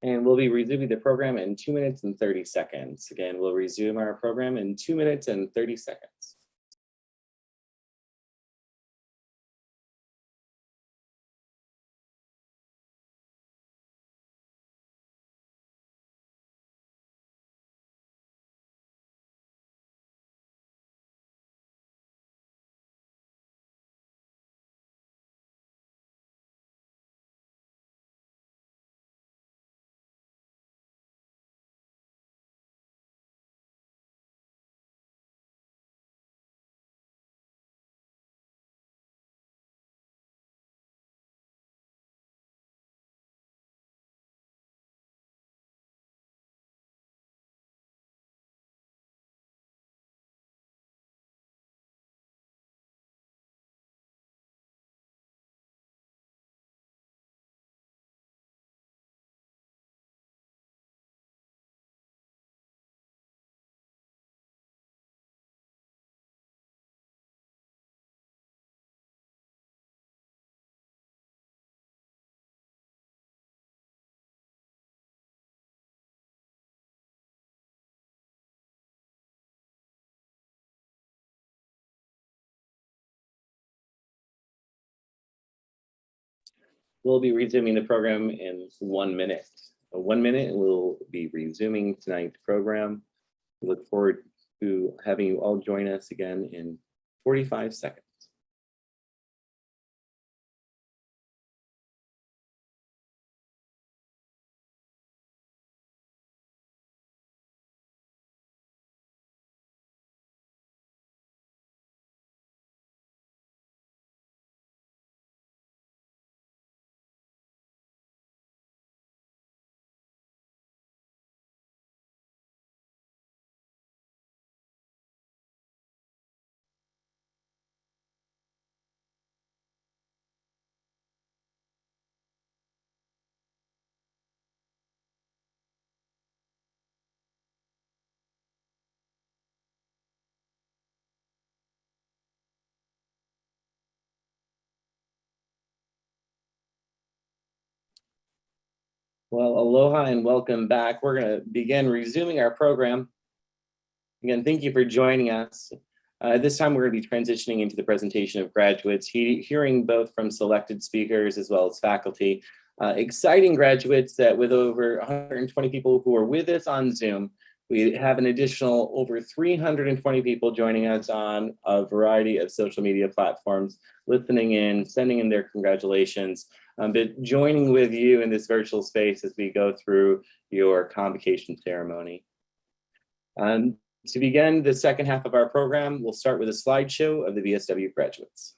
And we'll be resuming the program in 2 minutes and 30 seconds. Again, we'll resume our program in 2 minutes and 30 seconds. We'll be resuming the program in 1 minute. 1 minute, and we'll be resuming tonight's program. We look forward to having you all join us again in 45 seconds. Well, aloha and welcome back. We're going to begin resuming our program. Again, thank you for joining us. This time we're going to be transitioning into the presentation of graduates, hearing both from selected speakers as well as faculty. Exciting graduates that with over 120 people who are with us on Zoom, we have an additional over 320 people joining us on a variety of social media platforms, listening in, sending in their congratulations, but joining with you in this virtual space as we go through your convocation ceremony. To begin the second half of our program, we'll start with a slideshow of the VSW graduates.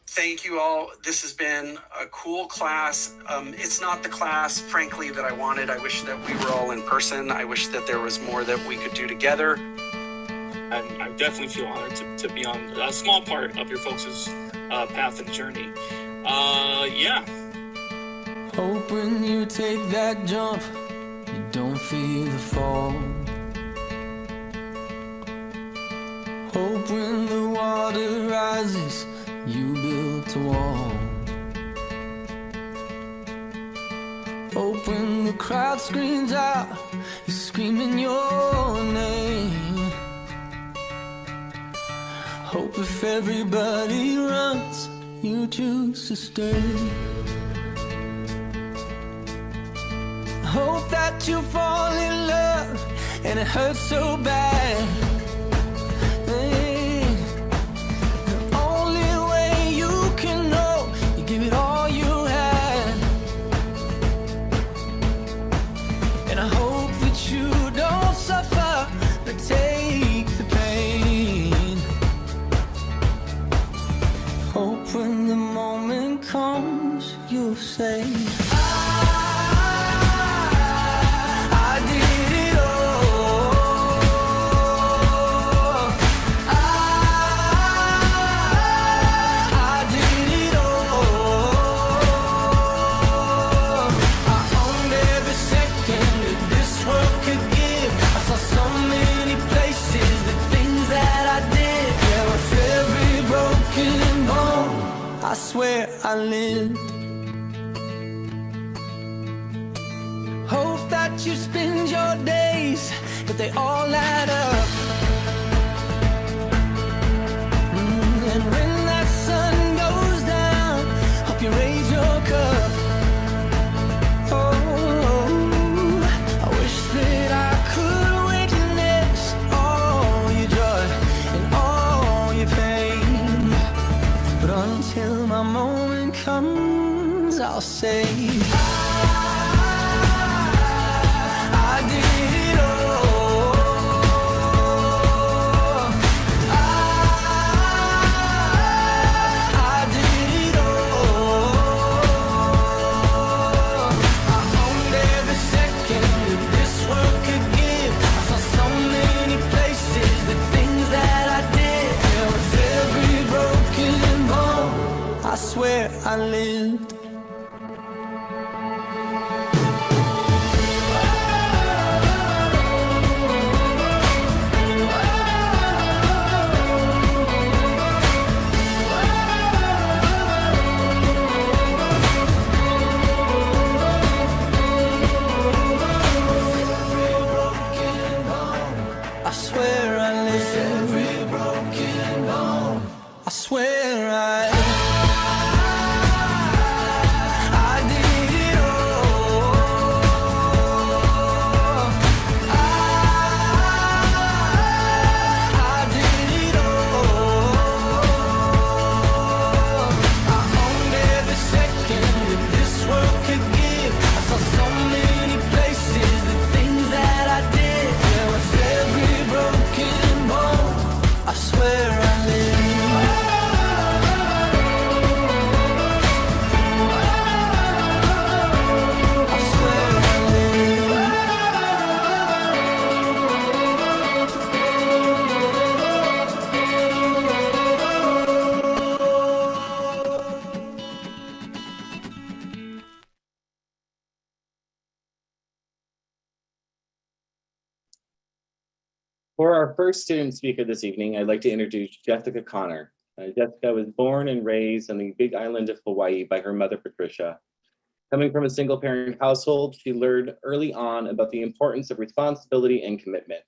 Thank you all. This has been a cool class. It's not the class, frankly, that I wanted. I wish that we were all in person. I wish that there was more that we could do together. And I definitely feel honored to be on a small part of your folks' path and journey. Yeah. Hope when you take that jump, you don't feel the fall. Hope when the water rises, you built a wall. Hope when the crowd screams out, you're screaming your name. Hope if everybody runs, you choose to stay. Hope that you fall in love and it hurts so bad. Hey, the only way you can know, you give it all you had. And I hope that you don't suffer, but take the pain. Hope when the moment comes, you'll say, I swear I lived. Hope that you spend your days, but they all add up. And when that sun goes down, hope you raise your cup. Oh, I wish that I could witness all your joy and all your pain. But until my moment comes, I'll say, I did it all. I did it all. I owned every second that this world could give. I saw so many places, the things that I did. There was every broken bone. I swear I lived. I swear I lived. Every broken bone. I swear I For our first student speaker this evening, I'd like to introduce Jessica Connor. Jessica was born and raised on the Big Island of Hawaii by her mother, Patricia. Coming from a single parent household, she learned early on about the importance of responsibility and commitment.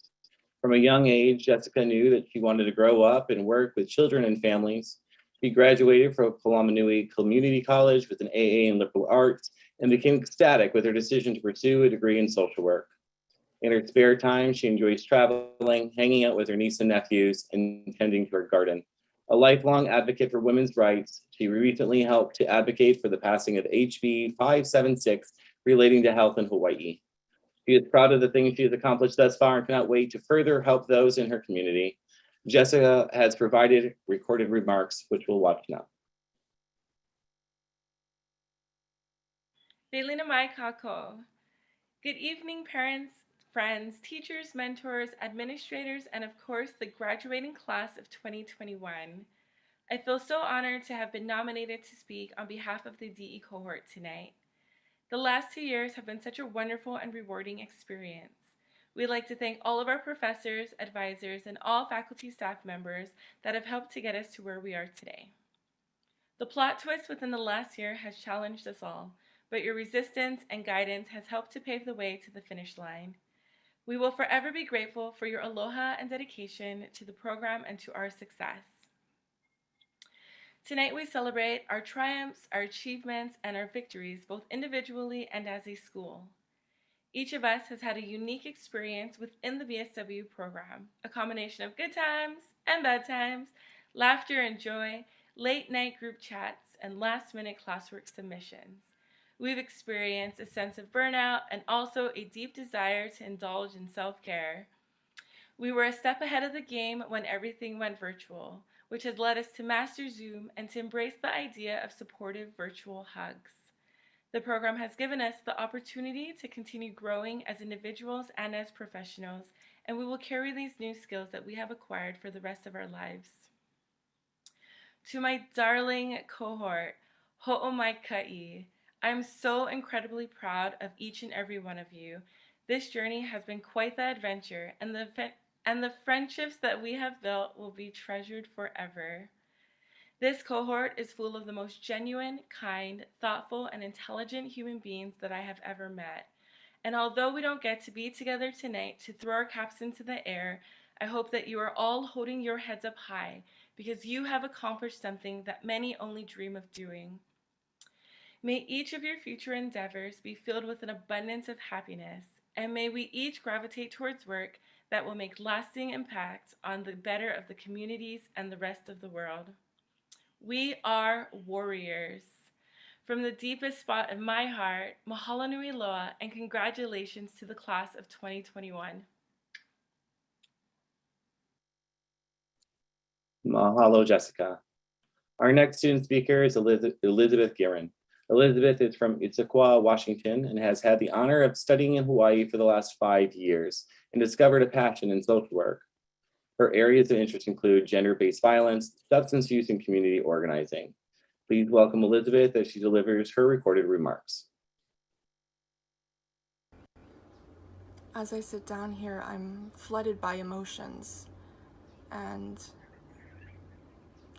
From a young age, Jessica knew that she wanted to grow up and work with children and families. She graduated from Kalamanui Community College with an AA in liberal arts and became ecstatic with her decision to pursue a degree in social work. In her spare time, she enjoys traveling, hanging out with her niece and nephews, and tending to her garden. A lifelong advocate for women's rights, she recently helped to advocate for the passing of HB 576 relating to health in Hawaii. She is proud of the things she has accomplished thus far and cannot wait to further help those in her community. Jessica has provided recorded remarks, which we'll watch now. Leilina mai kako. Good evening, parents, friends, teachers, mentors, administrators, and of course, the graduating class of 2021. I feel so honored to have been nominated to speak on behalf of the DE cohort tonight. The last 2 years have been such a wonderful and rewarding experience. We'd like to thank all of our professors, advisors, and all faculty staff members that have helped to get us to where we are today. The plot twist within the last year has challenged us all, but your resistance and guidance has helped to pave the way to the finish line. We will forever be grateful for your aloha and dedication to the program and to our success. Tonight we celebrate our triumphs, our achievements, and our victories, both individually and as a school. Each of us has had a unique experience within the BSW program, a combination of good times and bad times, laughter and joy, late night group chats, and last-minute classwork submissions. We've experienced a sense of burnout and also a deep desire to indulge in self-care. We were a step ahead of the game when everything went virtual, which has led us to master Zoom and to embrace the idea of supportive virtual hugs. The program has given us the opportunity to continue growing as individuals and as professionals, and we will carry these new skills that we have acquired for the rest of our lives. To my darling cohort, ho'omaikai, I'm so incredibly proud of each and every one of you. This journey has been quite the adventure, and the friendships that we have built will be treasured forever. This cohort is full of the most genuine, kind, thoughtful, and intelligent human beings that I have ever met. And although we don't get to be together tonight to throw our caps into the air, I hope that you are all holding your heads up high because you have accomplished something that many only dream of doing. May each of your future endeavors be filled with an abundance of happiness, and may we each gravitate towards work that will make lasting impacts on the better of the communities and the rest of the world. We are warriors. From the deepest spot of my heart, mahalo nui loa, and congratulations to the class of 2021. Mahalo, Jessica. Our next student speaker is Elizabeth Guerin. Elizabeth is from Issaquah, Washington, and has had the honor of studying in Hawaii for the last 5 years and discovered a passion in social work. Her areas of interest include gender-based violence, substance use, and community organizing. Please welcome Elizabeth as she delivers her recorded remarks. As I sit down here, I'm flooded by emotions, and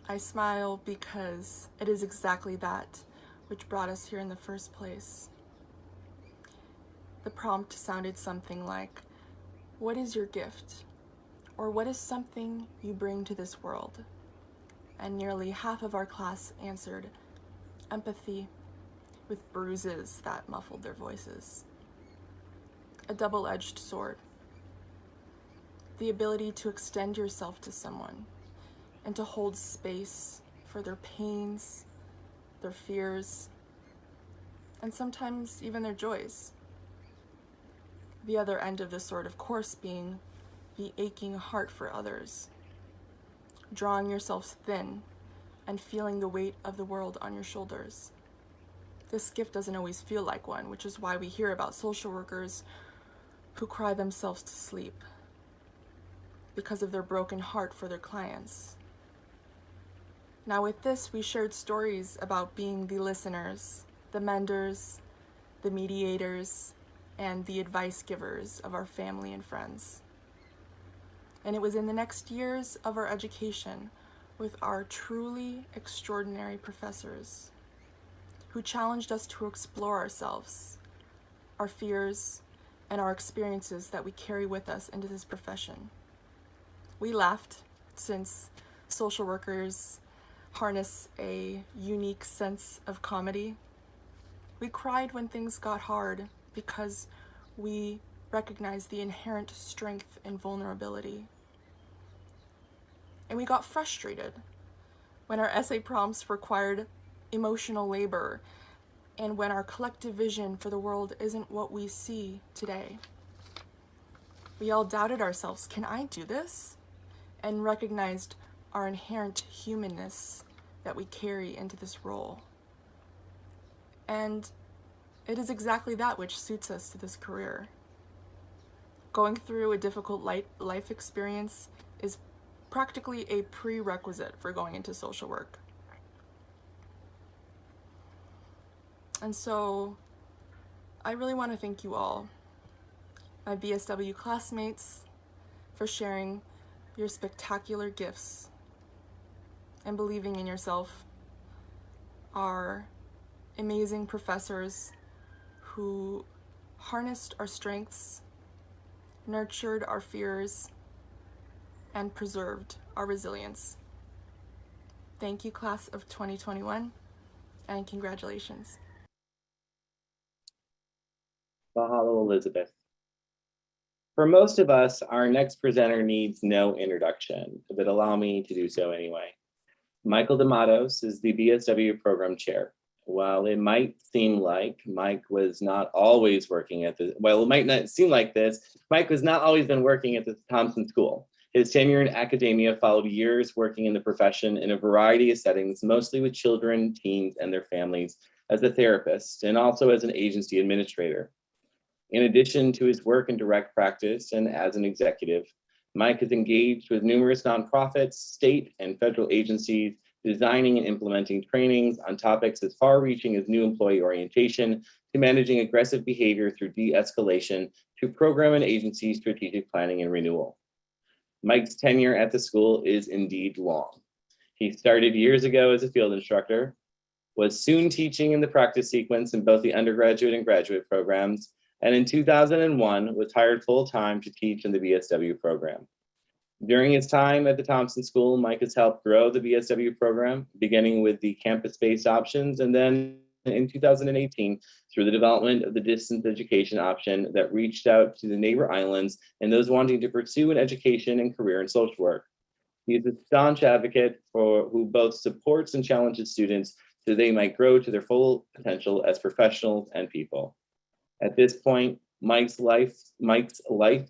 I smile because it is exactly that which brought us here in the first place. The prompt sounded something like, "What is your gift?" Or "What is something you bring to this world?" And nearly half of our class answered, "Empathy," with bruises that muffled their voices. A double-edged sword. The ability to extend yourself to someone and to hold space for their pains, their fears, and sometimes even their joys. The other end of the sword, of course, being the aching heart for others, drawing yourselves thin and feeling the weight of the world on your shoulders. This gift doesn't always feel like one, which is why we hear about social workers who cry themselves to sleep because of their broken heart for their clients. Now with this, we shared stories about being the listeners, the menders, the mediators, and the advice givers of our family and friends. And it was in the next years of our education with our truly extraordinary professors who challenged us to explore ourselves, our fears, and our experiences that we carry with us into this profession. We laughed, since social workers harness a unique sense of comedy. We cried when things got hard because we recognized the inherent strength and vulnerability. And we got frustrated when our essay prompts required emotional labor and when our collective vision for the world isn't what we see today. We all doubted ourselves, can I do this? And recognized our inherent humanness that we carry into this role. And it is exactly that which suits us to this career. Going through a difficult life experience is practically a prerequisite for going into social work. And so I really want to thank you all, my BSW classmates, for sharing your spectacular gifts and believing in yourself, our amazing professors who harnessed our strengths, nurtured our fears, and preserved our resilience. Thank you, class of 2021, and congratulations. Mahalo, Elizabeth. For most of us, our next presenter needs no introduction, but allow me to do so anyway. Michael D'Amatos is the BSW program chair. While it might seem like Mike was not always working at the, well, it might not seem like this, Mike has not always been working at the Thompson School. His tenure in academia followed years working in the profession in a variety of settings, mostly with children, teens, and their families, as a therapist, and also as an agency administrator. In addition to his work in direct practice and as an executive, Mike has engaged with numerous nonprofits, state and federal agencies, designing and implementing trainings on topics as far-reaching as new employee orientation, to managing aggressive behavior through de-escalation, to program and agency strategic planning and renewal. Mike's tenure at the school is indeed long. He started years ago as a field instructor, was soon teaching in the practice sequence in both the undergraduate and graduate programs, and in 2001 was hired full-time to teach in the BSW program. During his time at the Thompson School, Mike has helped grow the BSW program, beginning with the campus-based options, and then in 2018, through the development of the distance education option that reached out to the neighbor islands and those wanting to pursue an education and career in social work. He is a staunch advocate for who both supports and challenges students so they might grow to their full potential as professionals and people. At this point, Mike's life,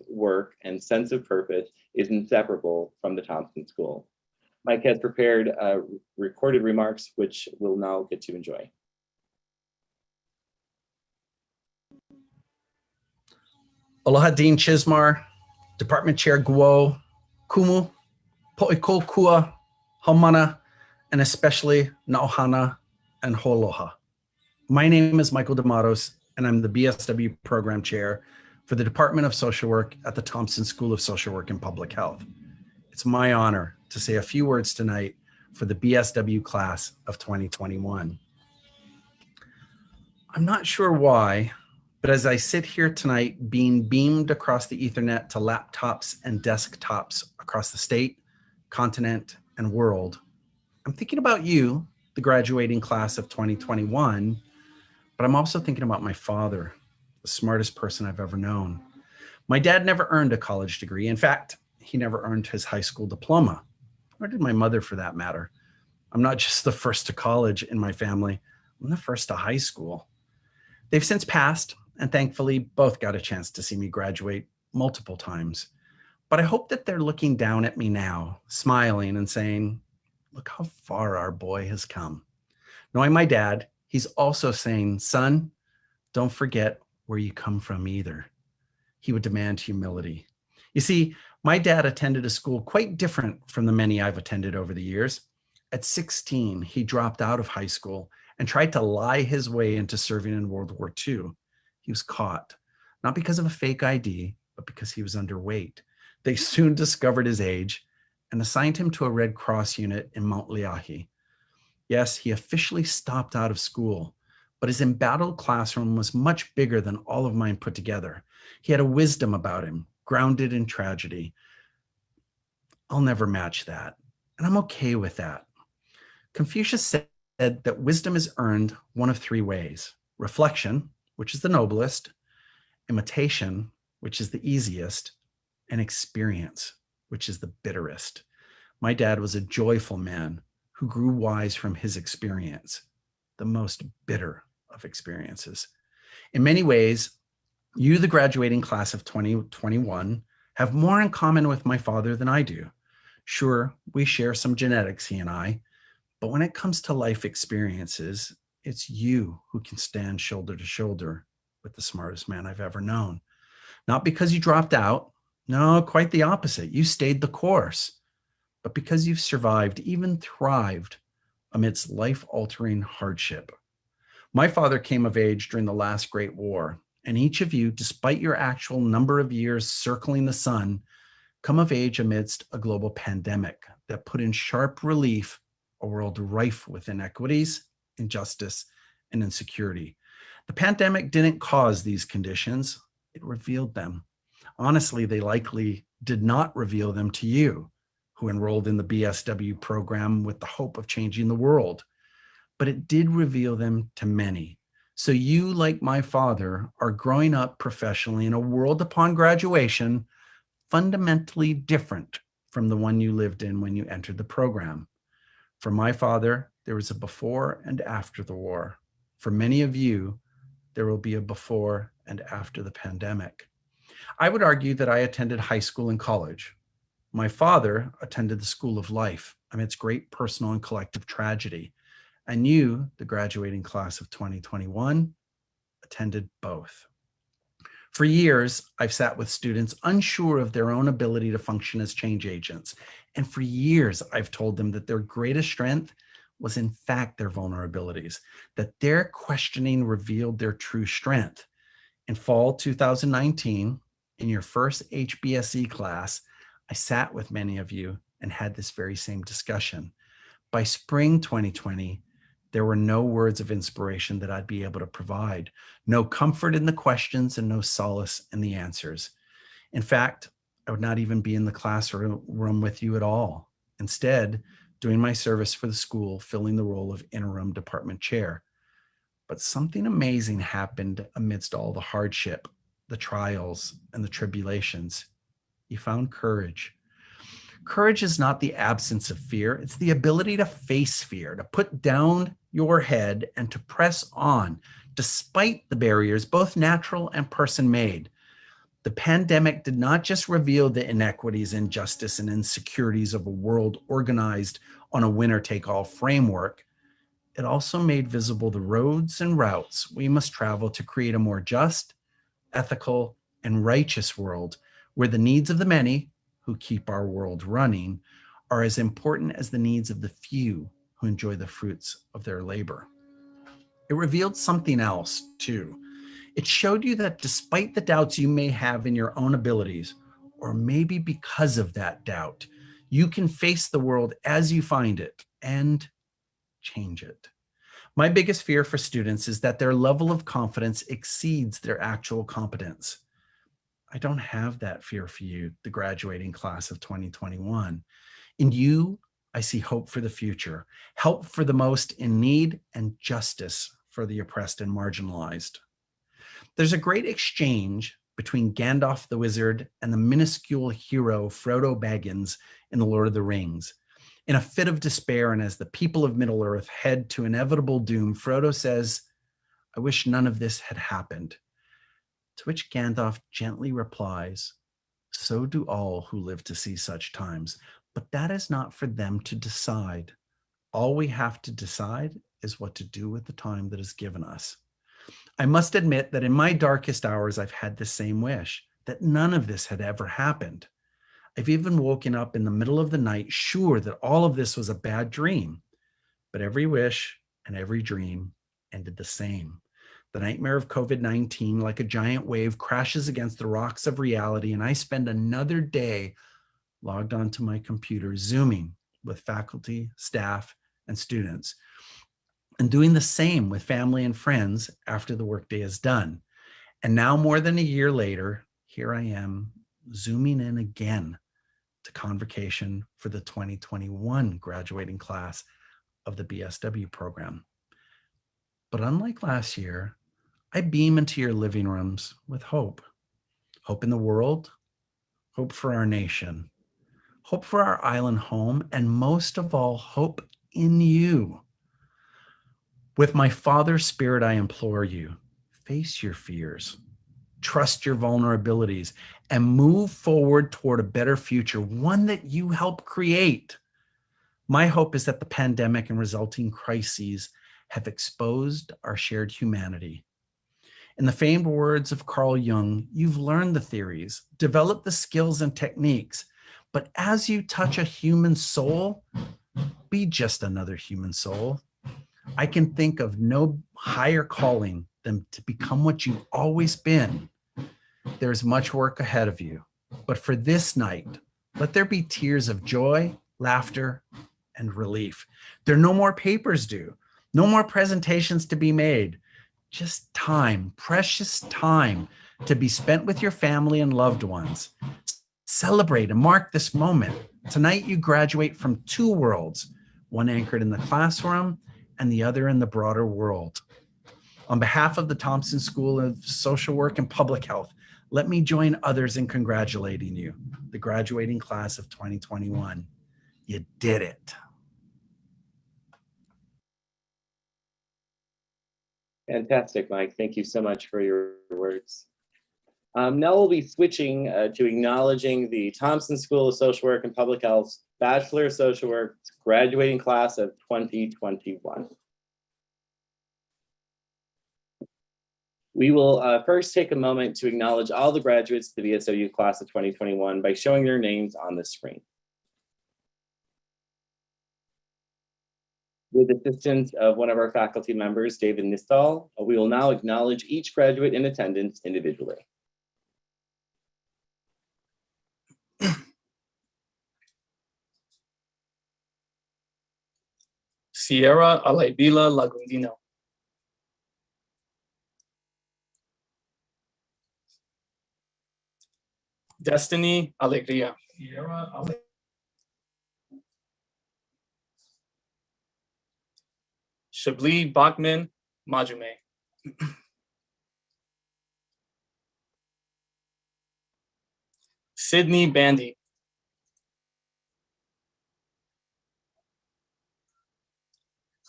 work, and sense of purpose is inseparable from the Thompson School. Mike has prepared recorded remarks, which we'll now get to enjoy. Aloha, Dean Chismar, Department Chair Guo, Kumu, Po'iko Kua, Haumana, and especially Naohana and Ho'oloha. My name is Michael D'Amatos, and I'm the BSW Program Chair for the Department of Social Work at the Thompson School of Social Work and Public Health. It's my honor to say a few words tonight for the BSW class of 2021. I'm not sure why, but as I sit here tonight being beamed across the Ethernet to laptops and desktops across the state, continent, and world, I'm thinking about you, the graduating class of 2021, but I'm also thinking about my father, the smartest person I've ever known. My dad never earned a college degree. In fact, he never earned his high school diploma, nor did my mother for that matter. I'm not just the first to college in my family, I'm the first to high school. They've since passed, and thankfully both got a chance to see me graduate multiple times. But I hope that they're looking down at me now, smiling and saying, look how far our boy has come. Knowing my dad, he's also saying, son, don't forget where you come from either. He would demand humility. You see, my dad attended a school quite different from the many I've attended over the years. At 16, he dropped out of high school and tried to lie his way into serving in World War II. He was caught, not because of a fake ID, but because he was underweight. They soon discovered his age and assigned him to a Red Cross unit in Mount Leahi. Yes, he officially stopped out of school, but his embattled classroom was much bigger than all of mine put together. He had a wisdom about him, grounded in tragedy. I'll never match that, and I'm okay with that. Confucius said that wisdom is earned one of three ways: reflection, which is the noblest, imitation, which is the easiest, and experience, which is the bitterest. My dad was a joyful man who grew wise from his experience, the most bitter of experiences. In many ways, you, the graduating class of 2021, have more in common with my father than I do. Sure, we share some genetics, he and I, but when it comes to life experiences, it's you who can stand shoulder to shoulder with the smartest man I've ever known. Not because you dropped out, no, quite the opposite. You stayed the course, but because you've survived, even thrived amidst life-altering hardship. My father came of age during the last Great War, and each of you, despite your actual number of years circling the sun, come of age amidst a global pandemic that put in sharp relief a world rife with inequities, injustice, and insecurity. The pandemic didn't cause these conditions, it revealed them. Honestly, they likely did not reveal them to you, who enrolled in the BSW program with the hope of changing the world, but it did reveal them to many. So you, like my father, are growing up professionally in a world upon graduation fundamentally different from the one you lived in when you entered the program. For my father, there was a before and after the war. For many of you, there will be a before and after the pandemic. I would argue that I attended high school and college. My father attended the school of life amidst great personal and collective tragedy. And you, the graduating class of 2021, attended both. For years, I've sat with students unsure of their own ability to function as change agents. And for years, I've told them that their greatest strength was in fact their vulnerabilities, that their questioning revealed their true strength. In fall 2019, in your first HBSE class, I sat with many of you and had this very same discussion. By spring 2020, there were no words of inspiration that I'd be able to provide, no comfort in the questions and no solace in the answers. In fact, I would not even be in the classroom with you at all. Instead, doing my service for the school, filling the role of interim department chair. But something amazing happened amidst all the hardship, the trials, and the tribulations. You found courage. Courage is not the absence of fear. It's the ability to face fear, to put down your head and to press on, despite the barriers, both natural and person-made. The pandemic did not just reveal the inequities, injustice, and insecurities of a world organized on a winner-take-all framework. It also made visible the roads and routes we must travel to create a more just, ethical, and righteous world where the needs of the many, who keep our world running, are as important as the needs of the few who enjoy the fruits of their labor. It revealed something else, too. It showed you that despite the doubts you may have in your own abilities, or maybe because of that doubt, you can face the world as you find it and change it. My biggest fear for students is that their level of confidence exceeds their actual competence. I don't have that fear for you, the graduating class of 2021. In you, I see hope for the future, help for the most in need, and justice for the oppressed and marginalized. There's a great exchange between Gandalf the Wizard and the minuscule hero Frodo Baggins in The Lord of the Rings. In a fit of despair, and as the people of Middle-earth head to inevitable doom, Frodo says, "I wish none of this had happened." To which Gandalf gently replies, "So do all who live to see such times, but that is not for them to decide. All we have to decide is what to do with the time that is given us." I must admit that in my darkest hours, I've had the same wish, that none of this had ever happened. I've even woken up in the middle of the night, sure that all of this was a bad dream. But every wish and every dream ended the same. The nightmare of COVID-19, like a giant wave, crashes against the rocks of reality, and I spend another day logged onto my computer, Zooming with faculty, staff, and students, and doing the same with family and friends after the workday is done. And now, more than a year later, here I am, Zooming in again to convocation for the 2021 graduating class of the BSW program. But unlike last year, I beam into your living rooms with hope. Hope in the world, hope for our nation, hope for our island home, and most of all, hope in you. With my Father's Spirit, I implore you, face your fears, trust your vulnerabilities, and move forward toward a better future, one that you help create. My hope is that the pandemic and resulting crises have exposed our shared humanity. In the famed words of Carl Jung, you've learned the theories, developed the skills and techniques, but as you touch a human soul, be just another human soul. I can think of no higher calling than to become what you've always been. There's much work ahead of you, but for this night, let there be tears of joy, laughter, and relief. There are no more papers due, no more presentations to be made, just time, precious time to be spent with your family and loved ones. Celebrate and mark this moment. Tonight, you graduate from two worlds, one anchored in the classroom and the other in the broader world. On behalf of the Thompson School of Social Work and Public Health, let me join others in congratulating you, the graduating class of 2021. You did it. Fantastic, Mike. Thank you so much for your words. Now we'll be switching to acknowledging the Thompson School of Social Work and Public Health's Bachelor of Social Work graduating class of 2021. We will first take a moment to acknowledge all the graduates of the BSW class of 2021 by showing their names on the screen. With assistance of one of our faculty members, David Nistal, we will now acknowledge each graduate in attendance individually. Sierra Alaibila Lagundino. Destiny Alegria. Shabli Bachman Majume. Sydney Bandy.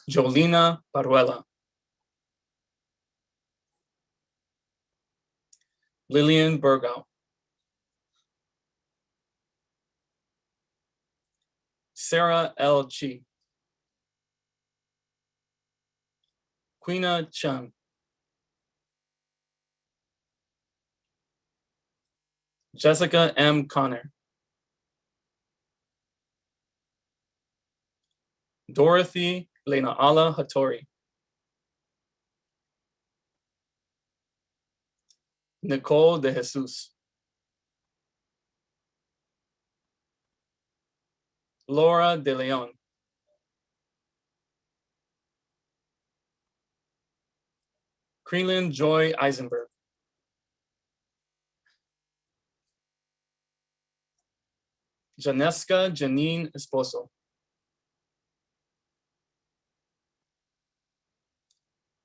Jolina Baruela. Lillian Burgow. Sarah L. Chi. Quina Chung. Jessica M. Connor. Dorothy Lena Ala Hattori. Nicole de Jesus. Laura de Leon. Creelan Joy Eisenberg. Janeska Janine Esposo.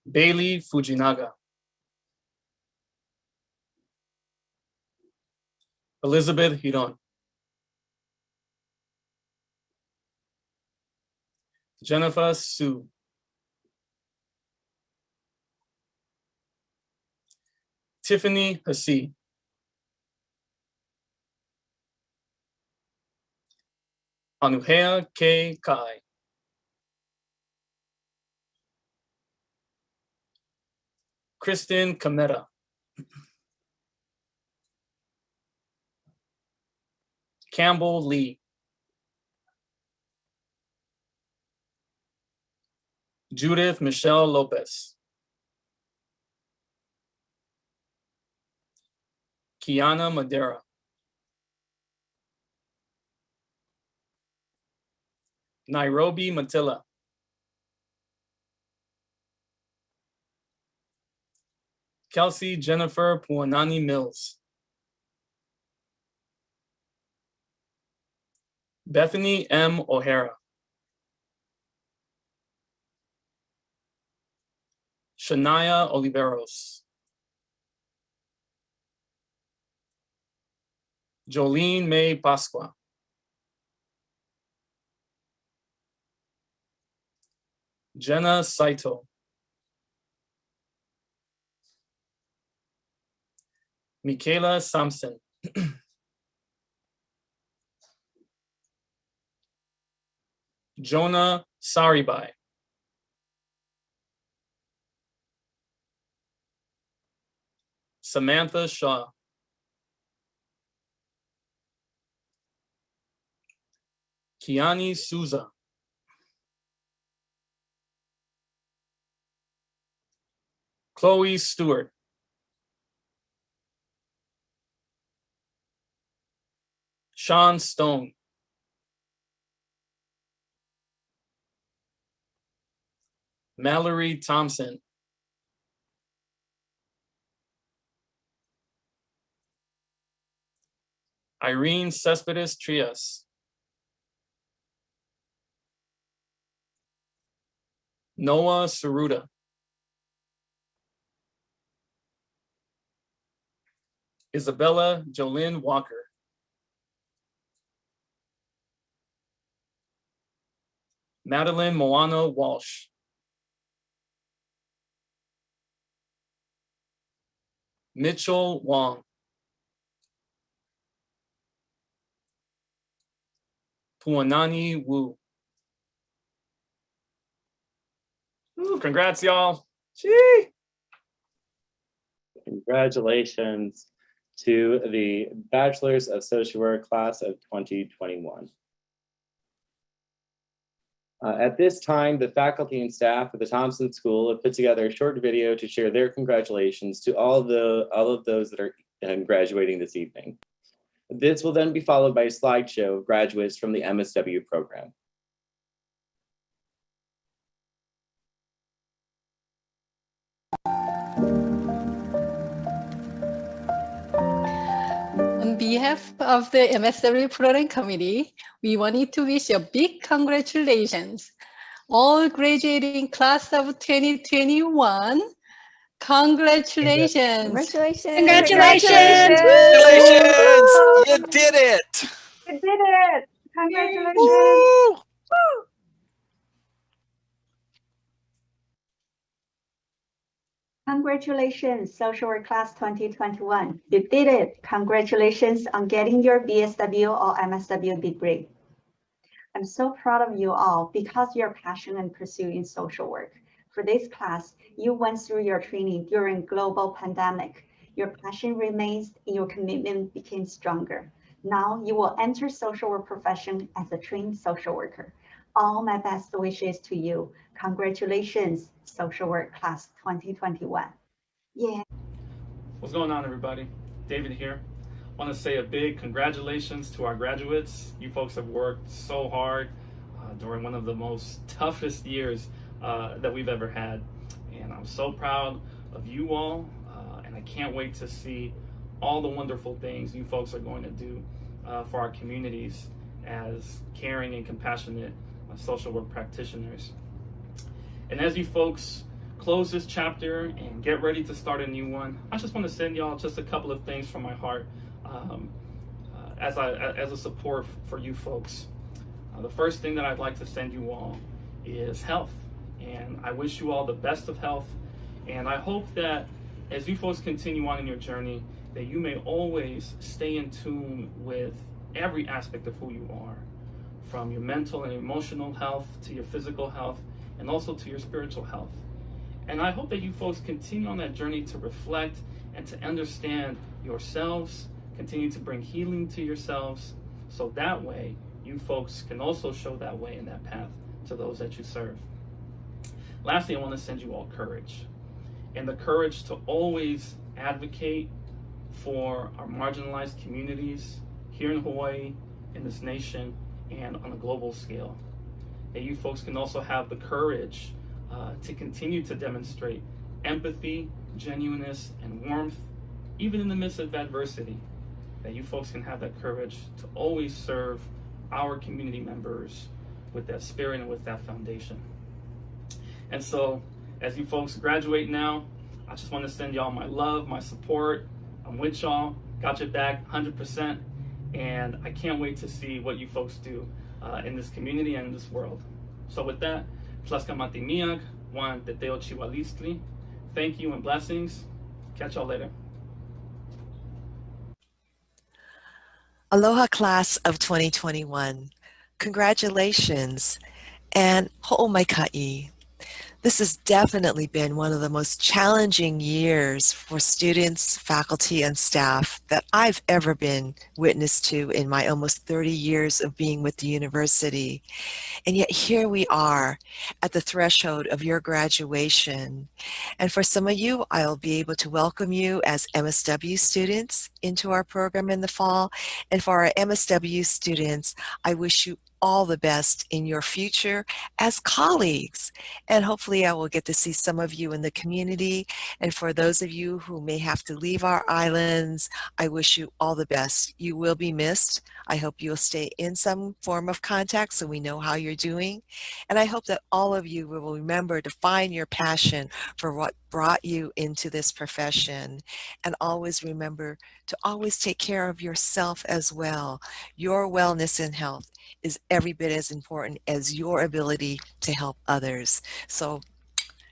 Bailey Fujinaga. Elizabeth Hiron. Jennifer Sue. Tiffany Hassi. Anuhea K. Kai. Kristen Kameta. Campbell Lee. Judith Michelle Lopez. Kiana Madera. Nairobi Matilla. Kelsey Jennifer Puanani Mills. Bethany M. O'Hara. Shania Oliveros. Jolene May Pasqua. Jenna Saito. Michaela Sampson. Jonah Saribai. Samantha Shaw. Kiani Souza. Chloe Stewart. Sean Stone. Mallory Thompson. Irene Cespedes Trias. Noah Saruda. Isabella Jolynn Walker. Madeline Moana Walsh. Mitchell Wong. Puanani Wu. Ooh, congrats, y'all. Gee. Congratulations to the Bachelor's of Social Work class of 2021. At this time, the faculty and staff of the Thompson School have put together a short video to share their congratulations to all of those that are graduating this evening. This will then be followed by a slideshow of graduates from the MSW program. On behalf of the MSW Program Committee, we wanted to wish a big congratulations. All graduating class of 2021, congratulations. Congratulations. Congratulations. Congratulations. You did it. You did it. Congratulations. Woo. Congratulations, Social Work Class 2021. You did it. Congratulations on getting your BSW or MSW degree. I'm so proud of you all because you're passionate in pursuing social work. For this class, you went through your training during global pandemic. Your passion remains and your commitment became stronger. Now you will enter social work profession as a trained social worker. All my best wishes to you. Congratulations, Social Work Class 2021. Yeah. What's going on, everybody? David here. I want to say a big congratulations to our graduates. You folks have worked so hard during one of the most toughest years that we've ever had. And I'm so proud of you all. And I can't wait to see all the wonderful things you folks are going to do for our communities as caring and compassionate social work practitioners. And as you folks close this chapter and get ready to start a new one, I just want to send y'all just a couple of things from my heart as a support for you folks. The first thing that I'd like to send you all is health. And I wish you all the best of health. And I hope that as you folks continue on in your journey, that you may always stay in tune with every aspect of who you are, from your mental and emotional health to your physical health, and also to your spiritual health. And I hope that you folks continue on that journey to reflect and to understand yourselves, continue to bring healing to yourselves, so that way you folks can also show that way and that path to those that you serve. Lastly, I want to send you all courage, and the courage to always advocate for our marginalized communities here in Hawaii, in this nation, and on a global scale. That you folks can also have the courage to continue to demonstrate empathy, genuineness, and warmth, even in the midst of adversity. That you folks can have that courage to always serve our community members with that spirit and with that foundation. And so, as you folks graduate now, I just want to send y'all my love, my support. I'm with y'all, got your back 100%, and I can't wait to see what you folks do in this community and in this world. So with that, Tlaxcamati Miag, Juan Teteo Chihualistli, thank you and blessings. Catch y'all later. Aloha class of 2021. Congratulations and ho'omaikai. This has definitely been one of the most challenging years for students, faculty, and staff that I've ever been witness to in my almost 30 years of being with the university. And yet here we are at the threshold of your graduation. And for some of you, I'll be able to welcome you as MSW students into our program in the fall. And for our MSW students, I wish you all the best in your future as colleagues. And hopefully I will get to see some of you in the community. And for those of you who may have to leave our islands, I wish you all the best. You will be missed. I hope you'll stay in some form of contact so we know how you're doing. And I hope that all of you will remember to find your passion for what brought you into this profession. And always remember to always take care of yourself as well. Your wellness and health is every bit as important as your ability to help others. So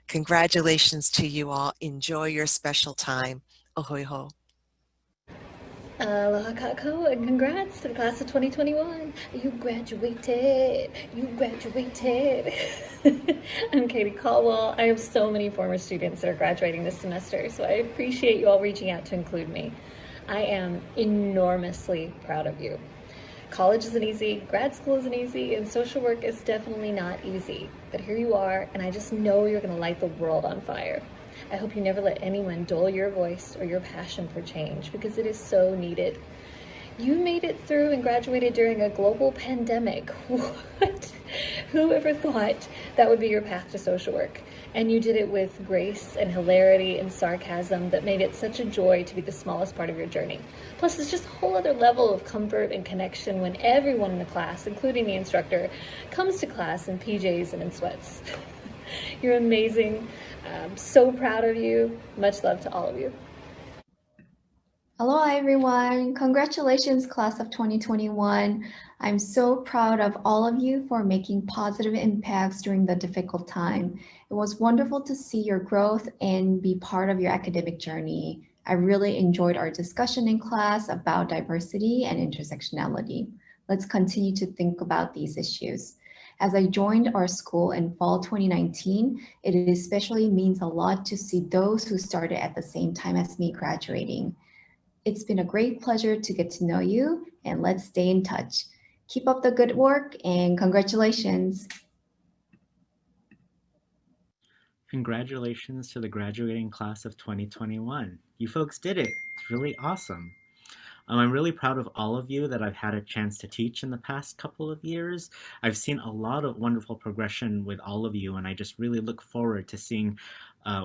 congratulations to you all. Enjoy your special time. Ahoy ho. Aloha kako and congrats to the class of 2021. You graduated. You graduated. I'm Katie Caldwell. I have so many former students that are graduating this semester, so I appreciate you all reaching out to include me. I am enormously proud of you. College isn't easy, grad school isn't easy, and social work is definitely not easy. But here you are, and I just know you're gonna light the world on fire. I hope you never let anyone dull your voice or your passion for change, because it is so needed. You made it through and graduated during a global pandemic. What? Who ever thought that would be your path to social work? And you did it with grace and hilarity and sarcasm that made it such a joy to be the smallest part of your journey. Plus, it's just a whole other level of comfort and connection when everyone in the class, including the instructor, comes to class in PJs and in sweats. You're amazing. I'm so proud of you. Much love to all of you. Aloha everyone, congratulations class of 2021. I'm so proud of all of you for making positive impacts during the difficult time. It was wonderful to see your growth and be part of your academic journey. I really enjoyed our discussion in class about diversity and intersectionality. Let's continue to think about these issues. As I joined our school in fall 2019, it especially means a lot to see those who started at the same time as me graduating. It's been a great pleasure to get to know you, and let's stay in touch. Keep up the good work and congratulations. Congratulations to the graduating class of 2021. You folks did it. It's really awesome. I'm really proud of all of you that I've had a chance to teach in the past couple of years. I've seen a lot of wonderful progression with all of you, and I just really look forward to seeing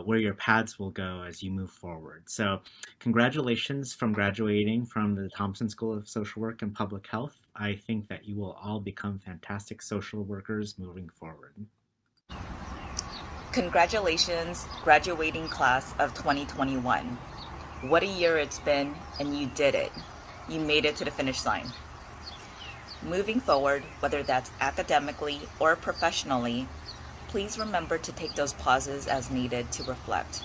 where your paths will go as you move forward. So congratulations from graduating from the Thompson School of Social Work and Public Health. I think that you will all become fantastic social workers moving forward. Congratulations, graduating class of 2021. What a year it's been, and you did it. You made it to the finish line. Moving forward, whether that's academically or professionally, please remember to take those pauses as needed to reflect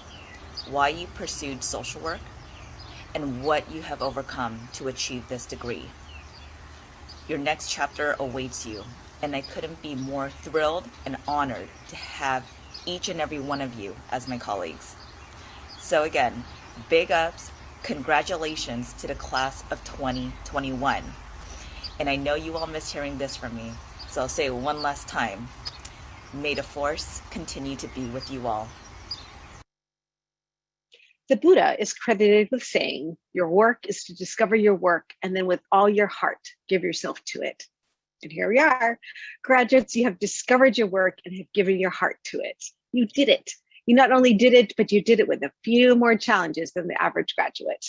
why you pursued social work and what you have overcome to achieve this degree. Your next chapter awaits you, and I couldn't be more thrilled and honored to have each and every one of you as my colleagues. So again, big ups, congratulations to the class of 2021. And I know you all miss hearing this from me, so I'll say it one last time. May the force continue to be with you all. The Buddha is credited with saying, your work is to discover your work, and then with all your heart, give yourself to it. And here we are. Graduates, you have discovered your work and have given your heart to it. You did it. You not only did it, but you did it with a few more challenges than the average graduate.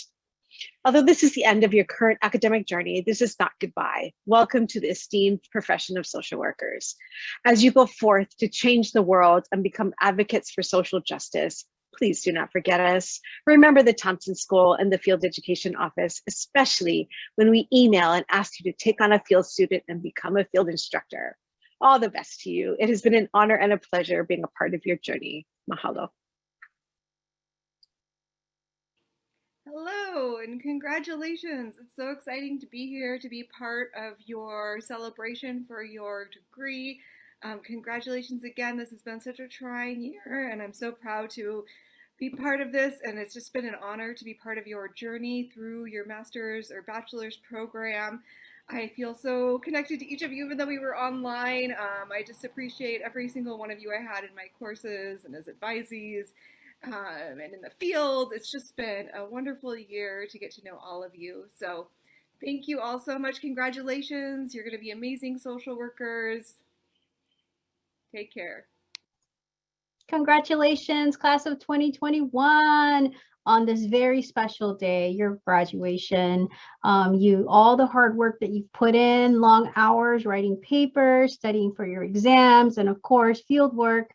Although this is the end of your current academic journey, this is not goodbye. Welcome to the esteemed profession of social workers. As you go forth to change the world and become advocates for social justice, please do not forget us. Remember the Thompson School and the Field Education Office, especially when we email and ask you to take on a field student and become a field instructor. All the best to you. It has been an honor and a pleasure being a part of your journey. Mahalo. Hello and congratulations. It's so exciting to be here to be part of your celebration for your degree. Congratulations again. This has been such a trying year and I'm so proud to be part of this, and it's just been an honor to be part of your journey through your master's or bachelor's program. I feel so connected to each of you even though we were online. I just appreciate every single one of you I had in my courses and as advisees. And in the field. It's just been a wonderful year to get to know all of you. So thank you all so much. Congratulations. You're going to be amazing social workers. Take care. Congratulations, class of 2021, on this very special day, your graduation. All the hard work that you've put in, long hours, writing papers, studying for your exams, and of course, field work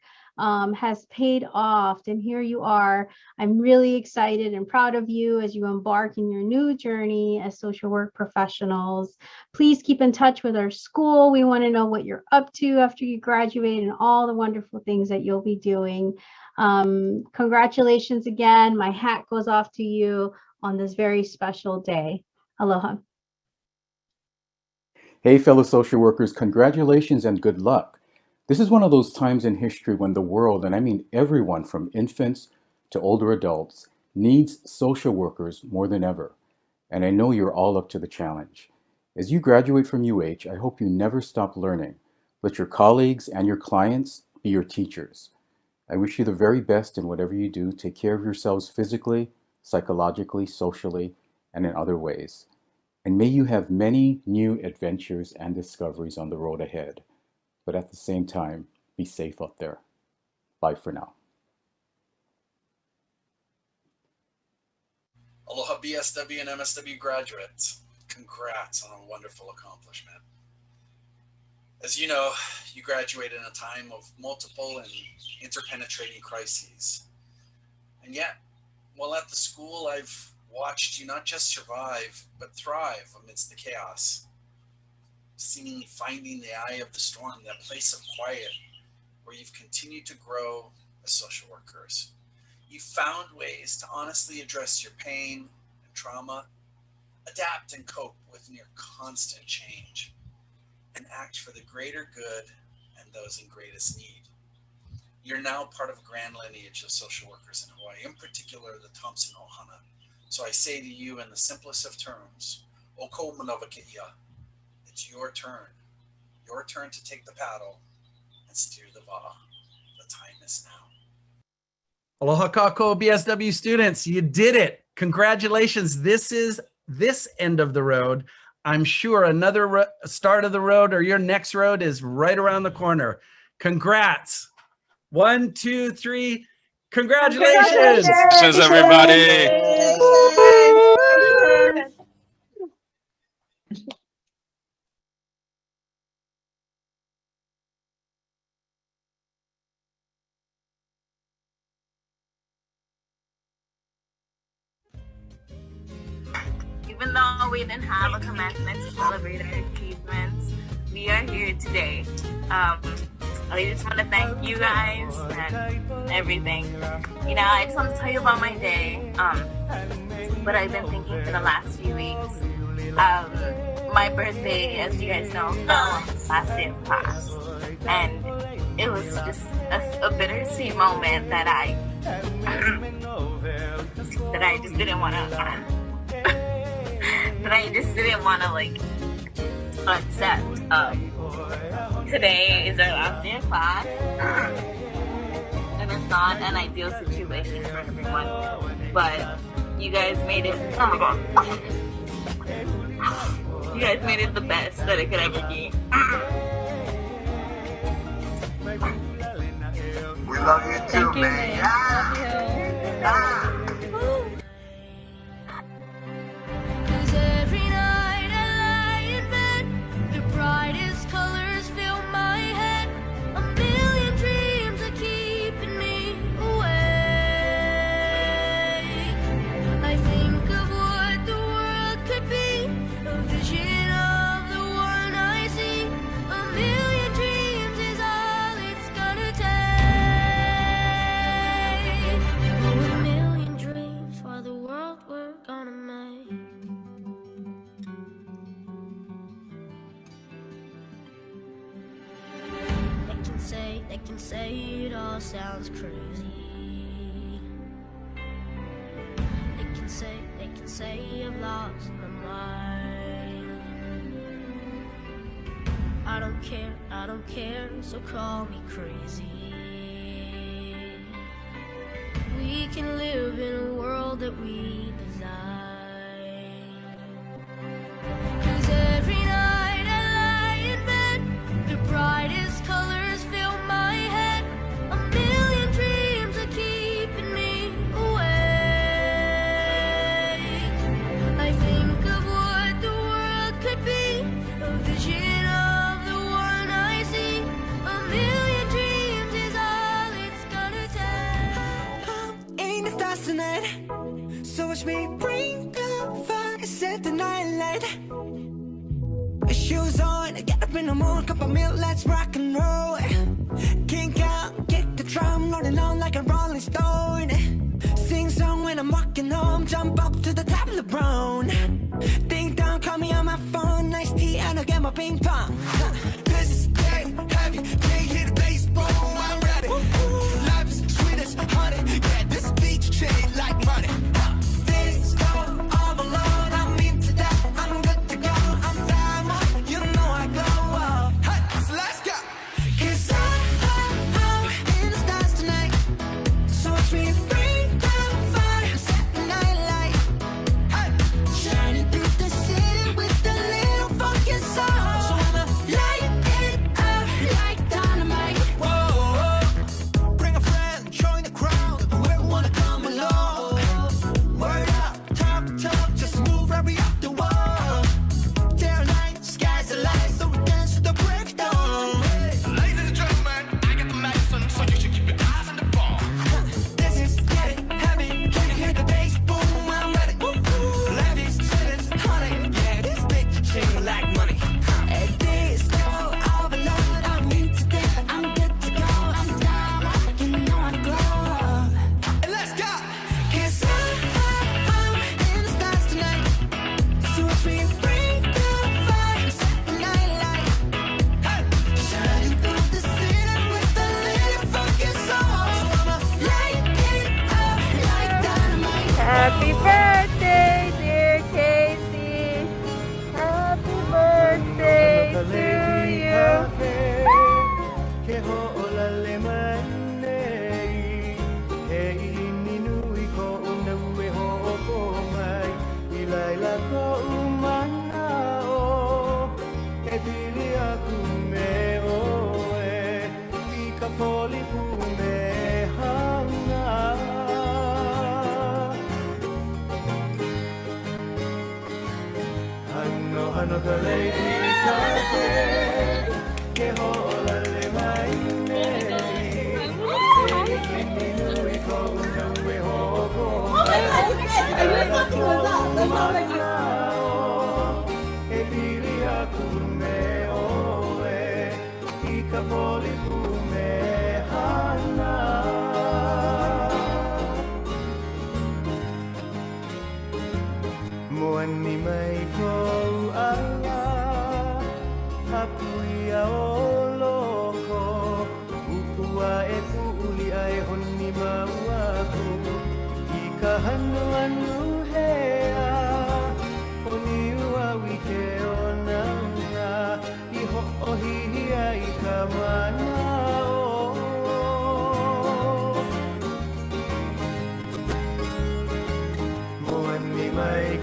has paid off. And here you are. I'm really excited and proud of you as you embark in your new journey as social work professionals. Please keep in touch with our school. We want to know what you're up to after you graduate and all the wonderful things that you'll be doing. Congratulations again. My hat goes off to you on this very special day. Aloha. Hey, fellow social workers, congratulations and good luck. This is one of those times in history when the world, and I mean everyone from infants to older adults, needs social workers more than ever. And I know you're all up to the challenge. As you graduate from UH, I hope you never stop learning. Let your colleagues and your clients be your teachers. I wish you the very best in whatever you do. Take care of yourselves physically, psychologically, socially, and in other ways. And may you have many new adventures and discoveries on the road ahead. But at the same time, be safe out there. Bye for now. Aloha BSW and MSW graduates. Congrats on a wonderful accomplishment. As you know, you graduate in a time of multiple and interpenetrating crises. And yet, while at the school, I've watched you not just survive, but thrive amidst the chaos. Seemingly finding the eye of the storm, that place of quiet where you've continued to grow as social workers. You've found ways to honestly address your pain and trauma, adapt and cope with near constant change, and act for the greater good and those in greatest need. You're now part of a grand lineage of social workers in Hawaii, in particular the Thompson Ohana. So I say to you in the simplest of terms, Oko Manawake'ia. It's your turn to take the paddle and steer the wa'a. The time is now. Aloha kako BSW students, you did it. Congratulations. This is this end of the road. I'm sure another start of the road or your next road is right around the corner. Congrats. 1, 2, 3. Congratulations. Congratulations, everybody. Even though we didn't have a commencement to celebrate our achievements, we are here today. I just want to thank you guys and everything. You know, I just want to tell you about my day, what I've been thinking for the last few weeks. My birthday, as you guys know, fell on the last day of class. And it was just a bittersweet moment that I just didn't want to like accept. Today is our last day of class, and it's not an ideal situation for everyone, but you guys made it. Oh my god. You guys made it the best that it could ever be. We love you too, man. Cause every night I lie in bed, your brightest colors fill my head. A million dreams are keeping me awake. I think of what the world could be, a vision of the one I see. A million dreams is all it's gonna take. Oh, a million dreams for the world we're gonna make. They can say it all sounds crazy. They can say I've lost my mind. I don't care, so call me crazy. We can live in a world that we design. Cause every night I lie in bed, the brightest colors fill my head. A million dreams are keeping me awake. I think of what the world could be, a vision of the one I see. A million dreams is all it's gonna take. In the stars tonight, so watch me bring the fire, set the night light. Shoes on, get up in the morning, cup of milk, let's rock and roll. Kink out, kick the drum, rolling on like a rolling stone. Sing song when I'm walking home, jump up to the top of the brown. Ding dong, call me on my phone, nice tea and I'll get my ping pong. This is getting heavy, can't hear the bass, boom, I'm ready. Life is sweet as honey, yeah, this beach chain like money. This all alone, I'm into that, I'm good to go, I'm diamond, you know I glow up. Hey, so let's go. Cause I'm in the stars tonight, so watch me bring down fire, set the night light. Hey, shining through the city with a little funky soul. So I'ma light it up like dynamite. Whoa, bring a friend, join the crowd, whoever wanna come along. Word up, talk, just move right up the wall. Day night, sky's the light, so we dance to the breakdown. Ladies and gentlemen, I got the medicine, so you should keep your eyes on the ball. This is getting heavy, can you hear the bass? Boom, I'm ready. Levies, cities, honey, yeah, this big chain like money. At this go overload, I'm into that, I'm good to go, I'm down, you know I glow. And let's go, cause I'm in the stars tonight, so watch me bring the fire, set the night light. Hey, shining through the city with a little funky soul. So I'ma light it up like dynamite. Happy birthday, dear Casey. Happy birthday to you. Muan ni may ko ala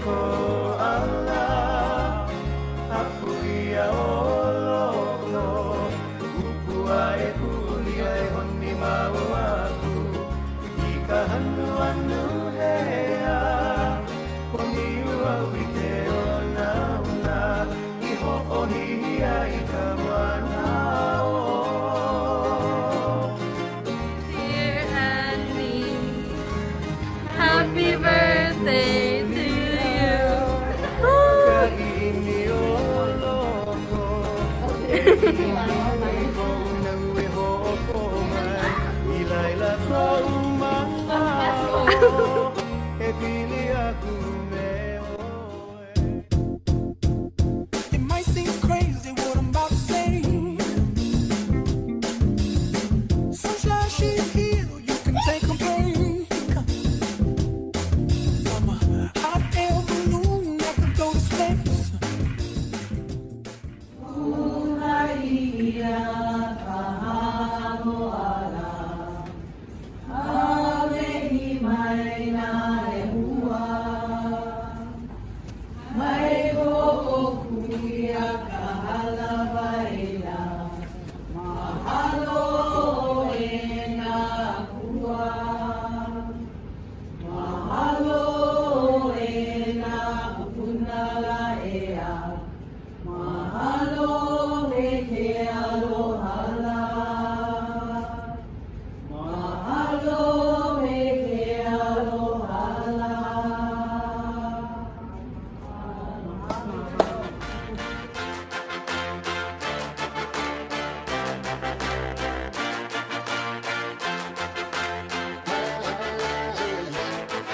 ko ala apuia oloko upua e kulia e honi mau aku I ka hanu anu hea honi ua wike o nauna I ho'ohia I ka wanao. Dear Annie, happy birthday to you. It might seem crazy what I'm about to say. Sunshine, she's here, you can take a break. I'm a hot air balloon that can go to space.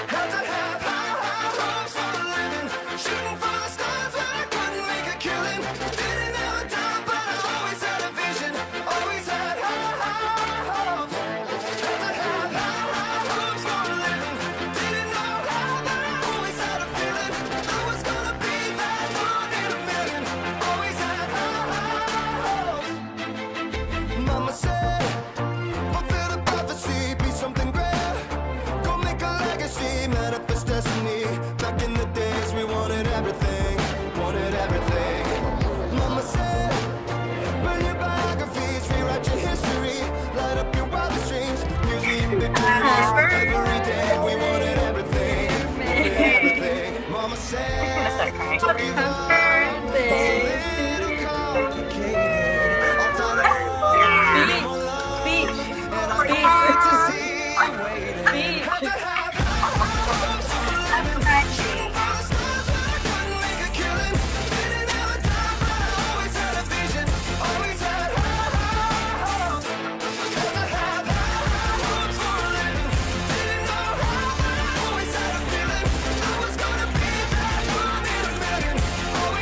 Had to have high hopes for a living, shooting for the stars when I couldn't make a killing. Didn't have a dime, but I always had a vision, always had high hopes. Had to have high hopes for a living, didn't know how, but I always had a feeling I was gonna be that one in a million. Always had high hopes. Mama said, fulfill the prophecy, be something great. Go make a legacy, manifest destiny. Back in the days we wanted everything, wanted everything. Mama said, burn your biographies, rewrite your history, light up your wildest dreams, museum victories. Every day we wanted everything, wanted everything. Mama said, don't give up, it's a little complicated. I'll tell you more love, and I hate to see you waiting. Had to have hopes for a living, shooting for the stars when I couldn't make a killing. Didn't have a dime, but I always had a vision, always had high hopes. Had to have high hopes for a living, didn't know how, but I always had a feeling I was gonna be that one in a million. Always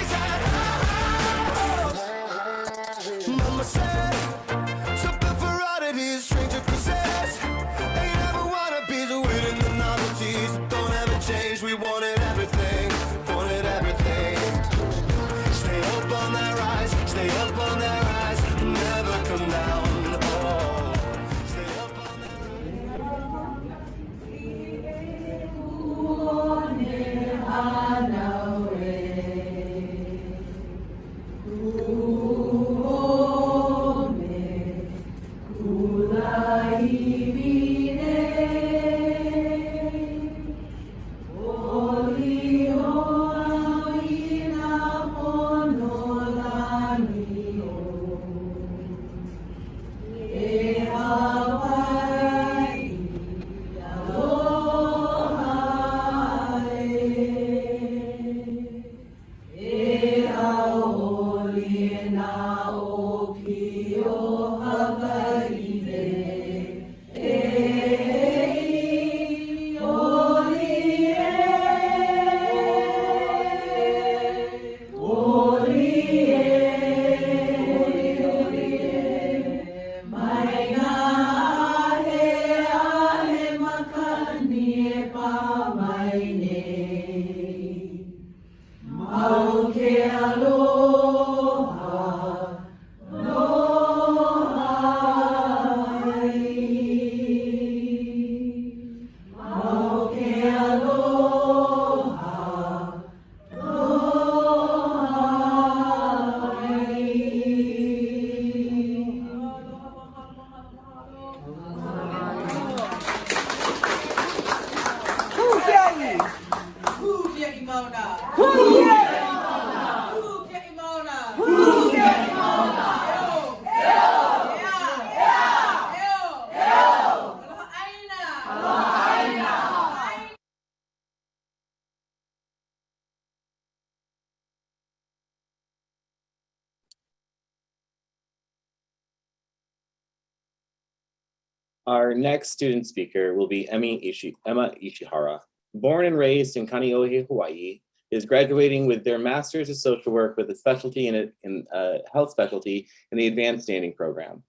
Our next student speaker will be Emma Ishihara. Born and raised in Kaneohe, Hawaii, is graduating with their Master's of Social Work with a specialty in health specialty in the Advanced Standing Program.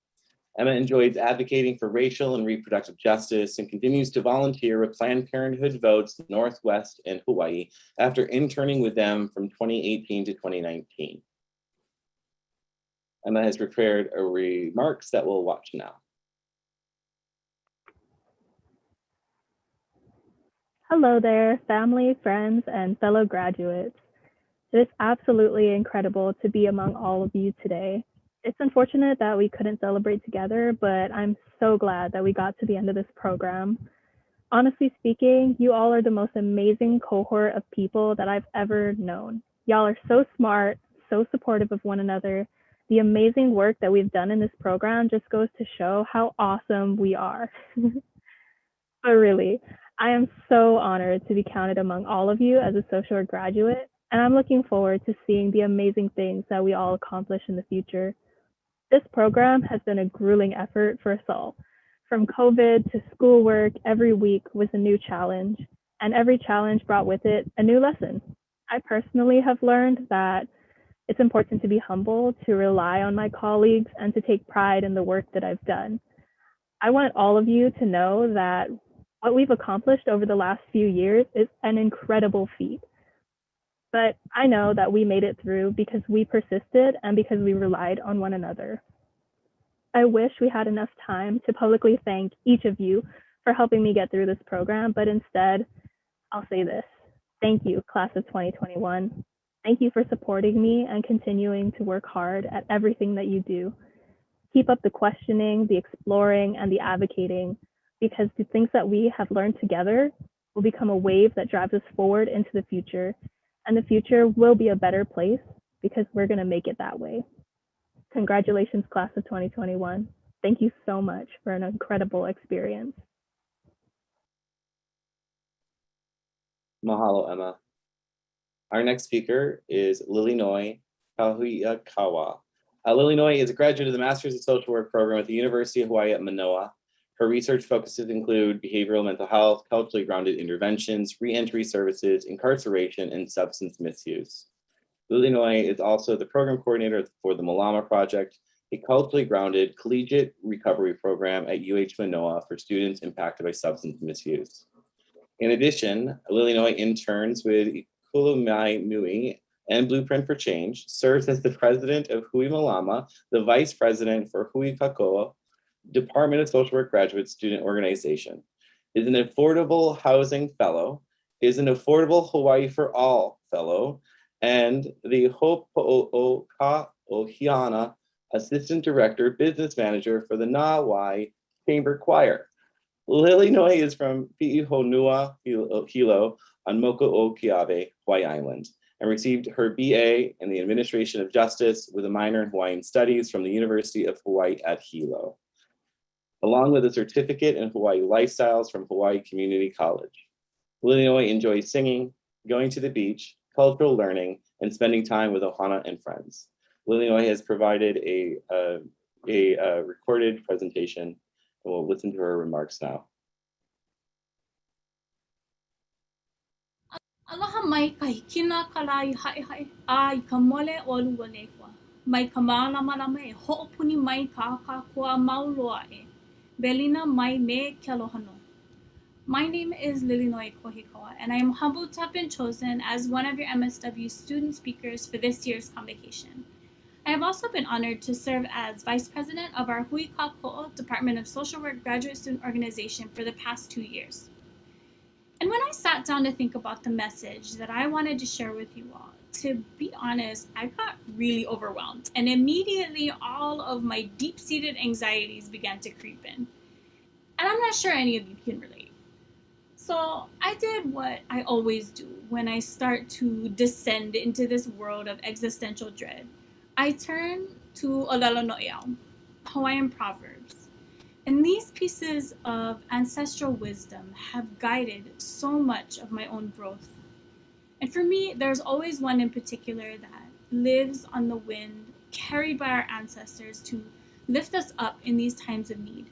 Emma enjoys advocating for racial and reproductive justice and continues to volunteer with Planned Parenthood Votes Northwest and Hawaii after interning with them from 2018 to 2019. Emma has prepared remarks that we'll watch now. Hello there, family, friends, and fellow graduates. It is absolutely incredible to be among all of you today. It's unfortunate that we couldn't celebrate together, but I'm so glad that we got to the end of this program. Honestly speaking, you all are the most amazing cohort of people that I've ever known. Y'all are so smart, so supportive of one another. The amazing work that we've done in this program just goes to show how awesome we are. But really, I am so honored to be counted among all of you as a social work graduate, and I'm looking forward to seeing the amazing things that we all accomplish in the future. This program has been a grueling effort for us all. From COVID to schoolwork, every week was a new challenge, and every challenge brought with it a new lesson. I personally have learned that it's important to be humble, to rely on my colleagues, and to take pride in the work that I've done. I want all of you to know that what we've accomplished over the last few years is an incredible feat. But I know that we made it through because we persisted and because we relied on one another. I wish we had enough time to publicly thank each of you for helping me get through this program, but instead, I'll say this. Thank you, class of 2021. Thank you for supporting me and continuing to work hard at everything that you do. Keep up the questioning, the exploring, and the advocating, because the things that we have learned together will become a wave that drives us forward into the future. And the future will be a better place because we're going to make it that way. Congratulations, class of 2021. Thank you so much for an incredible experience. Mahalo, Emma. Our next speaker is Lilinoi Kahuiakawa. Lilinoi is a graduate of the Master's of Social Work program at the University of Hawaii at Manoa. Her research focuses include behavioral mental health, culturally grounded interventions, reentry services, incarceration, and substance misuse. Lilinoi is also the program coordinator for the Malama Project, a culturally grounded collegiate recovery program at UH Manoa for students impacted by substance misuse. In addition, Lilinoi interns with Kulumai Nui and Blueprint for Change, serves as the president of Hui Malama, the vice president for Hui Kakoa, Department of Social Work Graduate Student Organization, is an Affordable Housing Fellow, is an Affordable Hawaii for All Fellow, and the Hopo'oka Ohiana Assistant Director, Business Manager for the Nawai Chamber Choir. Lilinoi is from Pi'ihonua Hilo on Moku'okeawe, Hawaii Island, and received her BA in the Administration of Justice with a minor in Hawaiian Studies from the University of Hawaii at Hilo, along with a certificate in Hawaii Lifestyles from Hawaii Community College. Lilinoi enjoys singing, going to the beach, cultural learning, and spending time with Ohana and friends. Lilinoi has provided a recorded presentation, and we'll listen to her remarks now. Aloha mai kahikina kalai hai hai ai ka mole olu walekwa. Mai ka malama e ho'opuni mai ka kua maulua e. Belina mai me ke alohano. My name is Lilinoi Kohikoa, and I am humbled to have been chosen as one of your MSW student speakers for this year's convocation. I have also been honored to serve as Vice President of our Hui Kako'o Department of Social Work Graduate Student Organization for the past 2 years. And when I sat down to think about the message that I wanted to share with you all, to be honest, I got really overwhelmed, and immediately all of my deep-seated anxieties began to creep in. And I'm not sure any of you can relate. So I did what I always do when I start to descend into this world of existential dread. I turn to Olelo No'eau, Hawaiian proverbs. And these pieces of ancestral wisdom have guided so much of my own growth. And for me, there's always one in particular that lives on the wind, carried by our ancestors to lift us up in these times of need.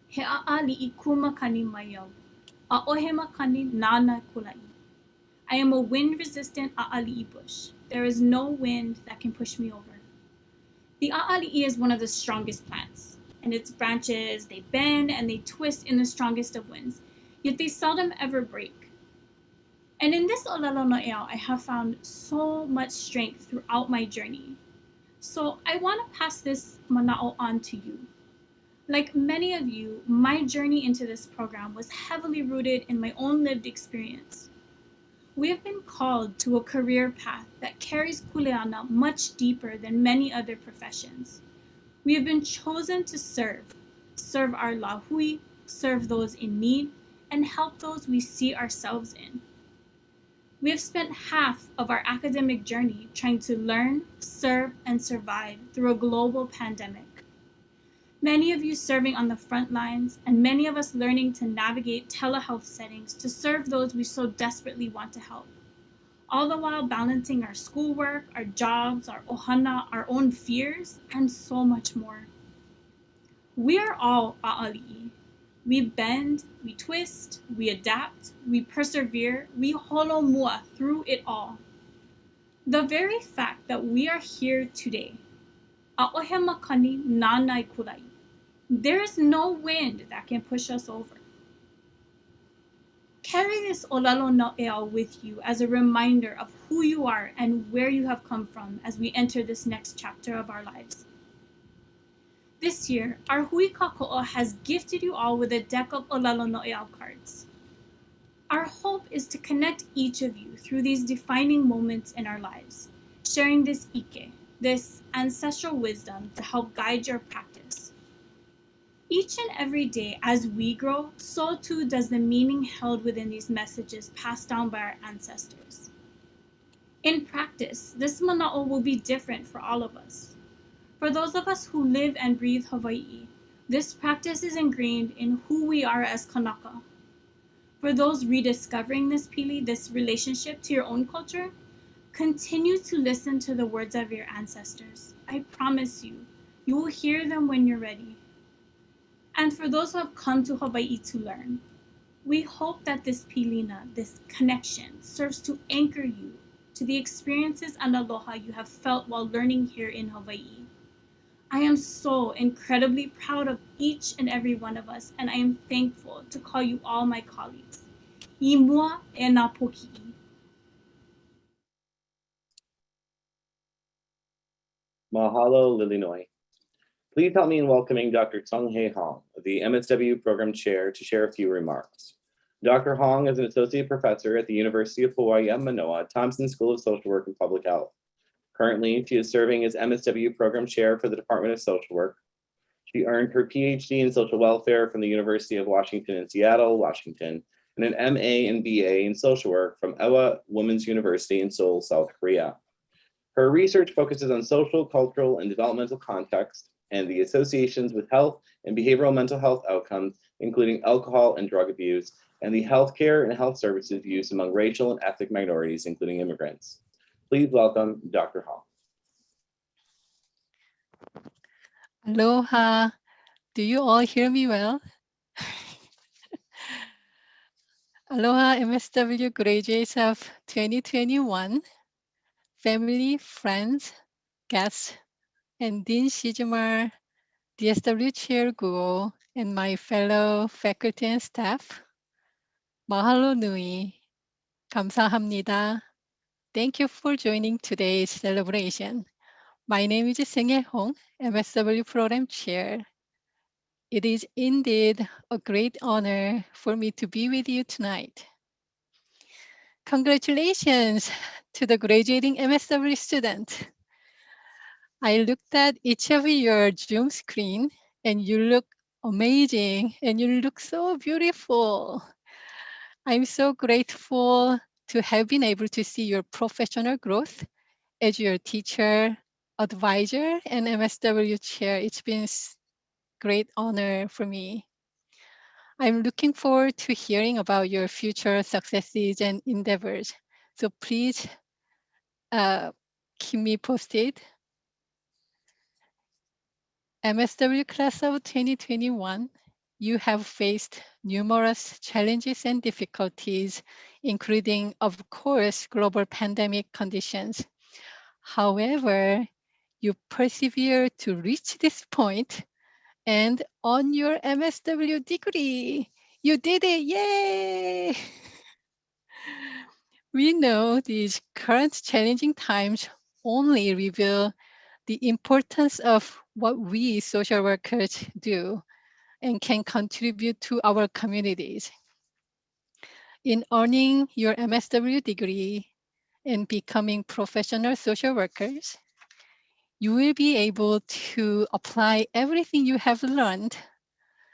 He a'ali I kumakani mayaw, a'ohe makani nana kulai. I am a wind-resistant a'ali'i bush. There is no wind that can push me over. The a'ali'i is one of the strongest plants, and its branches, they bend and they twist in the strongest of winds, yet they seldom ever break. And in this Olelo No'eau, I have found so much strength throughout my journey. So I want to pass this mana'o on to you. Like many of you, my journey into this program was heavily rooted in my own lived experience. We have been called to a career path that carries kuleana much deeper than many other professions. We have been chosen to serve our lahui, serve those in need, and help those we see ourselves in. We have spent half of our academic journey trying to learn, serve, and survive through a global pandemic. Many of you serving on the front lines, and many of us learning to navigate telehealth settings to serve those we so desperately want to help. All the while balancing our schoolwork, our jobs, our ohana, our own fears, and so much more. We are all a'ali'i. We bend, we twist, we adapt, we persevere, we holomua through it all. The very fact that we are here today, a'ohe makani nanai kulai. There is no wind that can push us over. Carry this Olelo No'eau with you as a reminder of who you are and where you have come from as we enter this next chapter of our lives. This year, our Hui Kako'o has gifted you all with a deck of Olelo No'eau cards. Our hope is to connect each of you through these defining moments in our lives, sharing this ike, this ancestral wisdom to help guide your practice. Each and every day as we grow, so too does the meaning held within these messages passed down by our ancestors. In practice, this mana'o will be different for all of us. For those of us who live and breathe Hawaii, this practice is ingrained in who we are as Kanaka. For those rediscovering this pili, this relationship to your own culture, continue to listen to the words of your ancestors. I promise you, you will hear them when you're ready. And for those who have come to Hawaii to learn, we hope that this pilina, this connection, serves to anchor you to the experiences and aloha you have felt while learning here in Hawaii. I am so incredibly proud of each and every one of us, and I am thankful to call you all my colleagues. I mua e nā poki'i. Mahalo, Lilinoi. Please help me in welcoming Dr. Tsung-Hae Hong, the MSW Program Chair, to share a few remarks. Dr. Hong is an associate professor at the University of Hawaii at Manoa, Thompson School of Social Work and Public Health. Currently, she is serving as MSW Program Chair for the Department of Social Work. She earned her PhD in Social Welfare from the University of Washington in Seattle, Washington, and an MA and BA in Social Work from Ewha Women's University in Seoul, South Korea. Her research focuses on social, cultural, and developmental context and the associations with health and behavioral mental health outcomes, including alcohol and drug abuse, and the healthcare and health services used among racial and ethnic minorities, including immigrants. Please welcome Dr. Hong. Aloha. Do you all hear me well? Aloha MSW graduates of 2021, family, friends, guests, and Dean Shijimar, DSW Chair Guo, and my fellow faculty and staff. Mahalo nui. 감사합니다. Thank you for joining today's celebration. My name is Seung-Hae Hong, MSW Program Chair. It is indeed a great honor for me to be with you tonight. Congratulations to the graduating MSW student. I looked at each of your Zoom screen and you look amazing and you look so beautiful. I'm so grateful to have been able to see your professional growth as your teacher, advisor, and MSW chair. It's been great honor for me. I'm looking forward to hearing about your future successes and endeavors. So please keep me posted. MSW class of 2021, you have faced numerous challenges and difficulties, including, of course, global pandemic conditions. However, you persevere to reach this point and on your MSW degree. You did it, yay! We know these current challenging times only reveal the importance of what we social workers do and can contribute to our communities. In earning your MSW degree and becoming professional social workers, you will be able to apply everything you have learned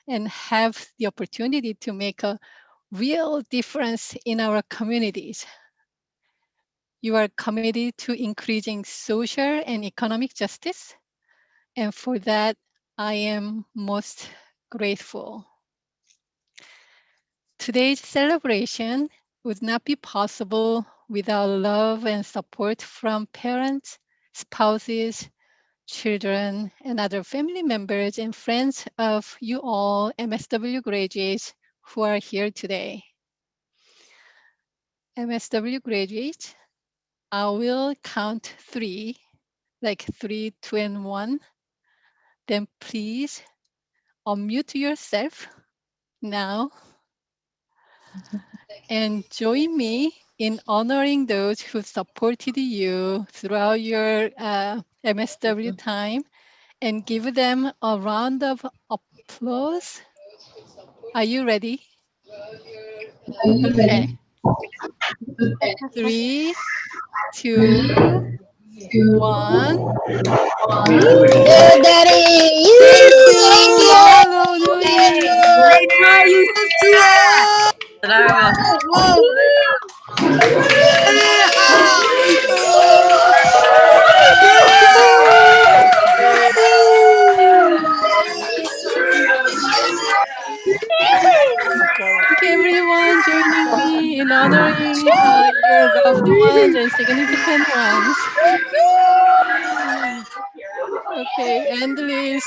and have the opportunity to make a real difference in our communities. You are committed to increasing social and economic justice, and for that, I am most grateful. Today's celebration would not be possible without love and support from parents, spouses, children, and other family members and friends of you all MSW graduates who are here today. MSW graduates, I will count 3, like 3, 2, and 1. Then please unmute yourself now and join me in honoring those who supported you throughout your MSW time and give them a round of applause. Are you ready? Okay. 3, 2, 1. Yeah, Daddy! Thank you, Mahalo Nui. Great try, you Salamat. Thank everyone joining me in honoring your loved ones and significant ones. Okay, endless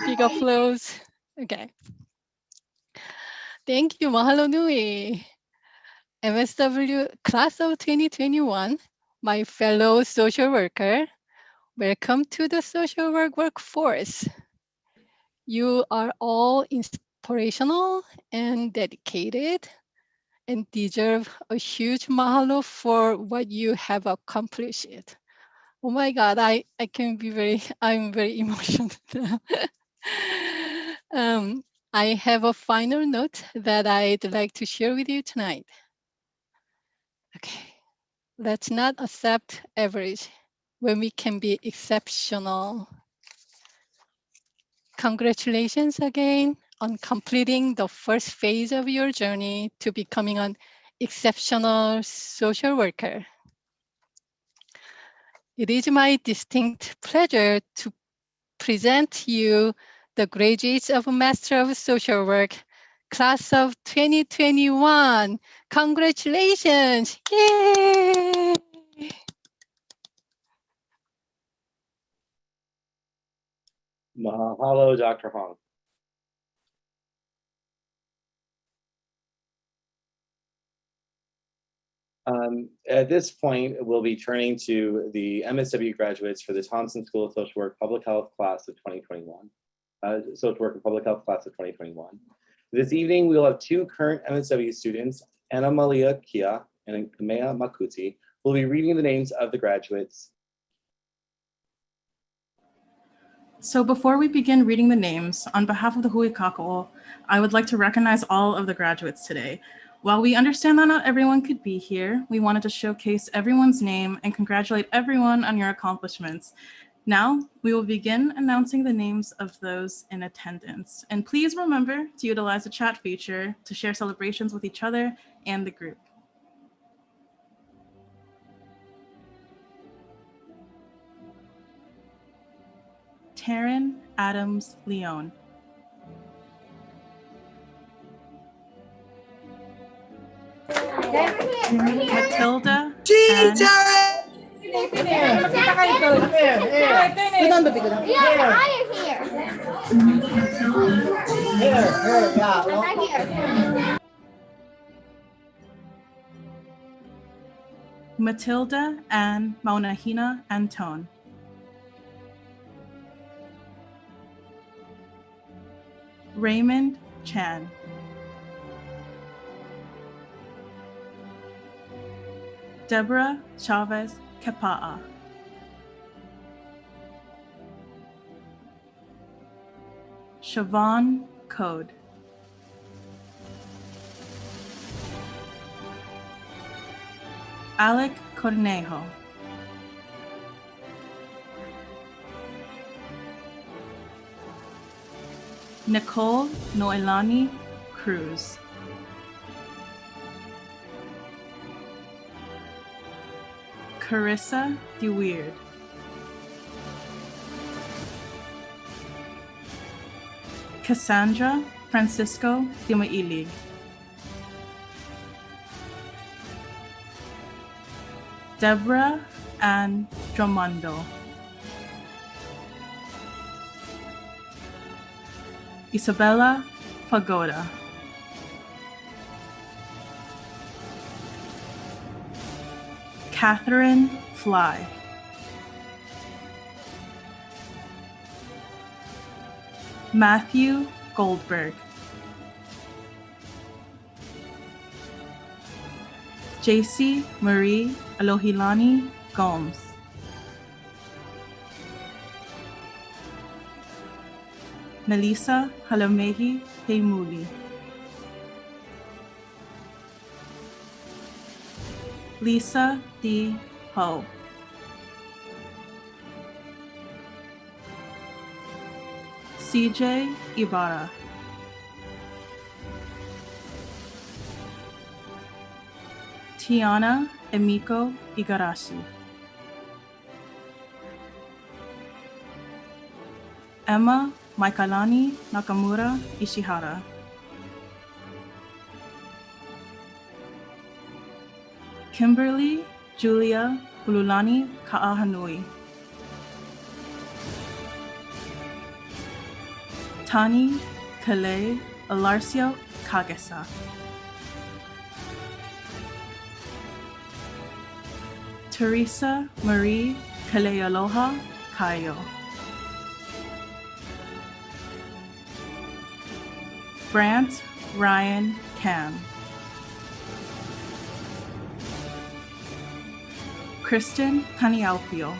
big applause. Okay. Thank you, Mahalo Nui. MSW class of 2021, my fellow social worker, welcome to the social work workforce. You are all inspirational and dedicated and deserve a huge mahalo for what you have accomplished. Oh my God, I'm very emotional. I have a final note that I'd like to share with you tonight. Okay, let's not accept average when we can be exceptional. Congratulations again on completing the first phase of your journey to becoming an exceptional social worker. It is my distinct pleasure to present you the graduates of Master of Social Work, class of 2021. Congratulations! Yay! Mahalo, Dr. Hong. At this point, we'll be turning to the MSW graduates for the Thompson School of Social Work Public Health class of 2021. Social Work and Public Health class of 2021. This evening, we will have 2 current MSW students, Anna Malia Kia and Kamea Makuti, who will be reading the names of the graduates. So before we begin reading the names, on behalf of the Hui Kakao, I would like to recognize all of the graduates today. While we understand that not everyone could be here, we wanted to showcase everyone's name and congratulate everyone on your accomplishments. Now, we will begin announcing the names of those in attendance. And please remember to utilize the chat feature to share celebrations with each other and the group. Taryn Adams Leone. Matilda Ann Matilda Ann Maunahina Anton. Raymond Chan. Deborah Chavez Kepa'a. Siobhan Code. Alec Cornejo. Nicole Noelani Cruz. Carissa DeWeird. Cassandra Francisco Dimaili. Deborah Ann Drumondo. Isabella Pagoda. Catherine Fly. Matthew Goldberg. JC Marie Alohilani Gomes. Melissa Halamehi Heimuli. Lisa D. Ho. CJ Ibarra. Tiana Emiko Igarashi. Emma Maikalani Nakamura Ishihara. Kimberly Julia Ululani Ka'ahanui. Tani Kale Alarcio Kagesa. Teresa Marie Kalealoha Kayo. Brant Ryan Cam. Kristen Kaniaupio.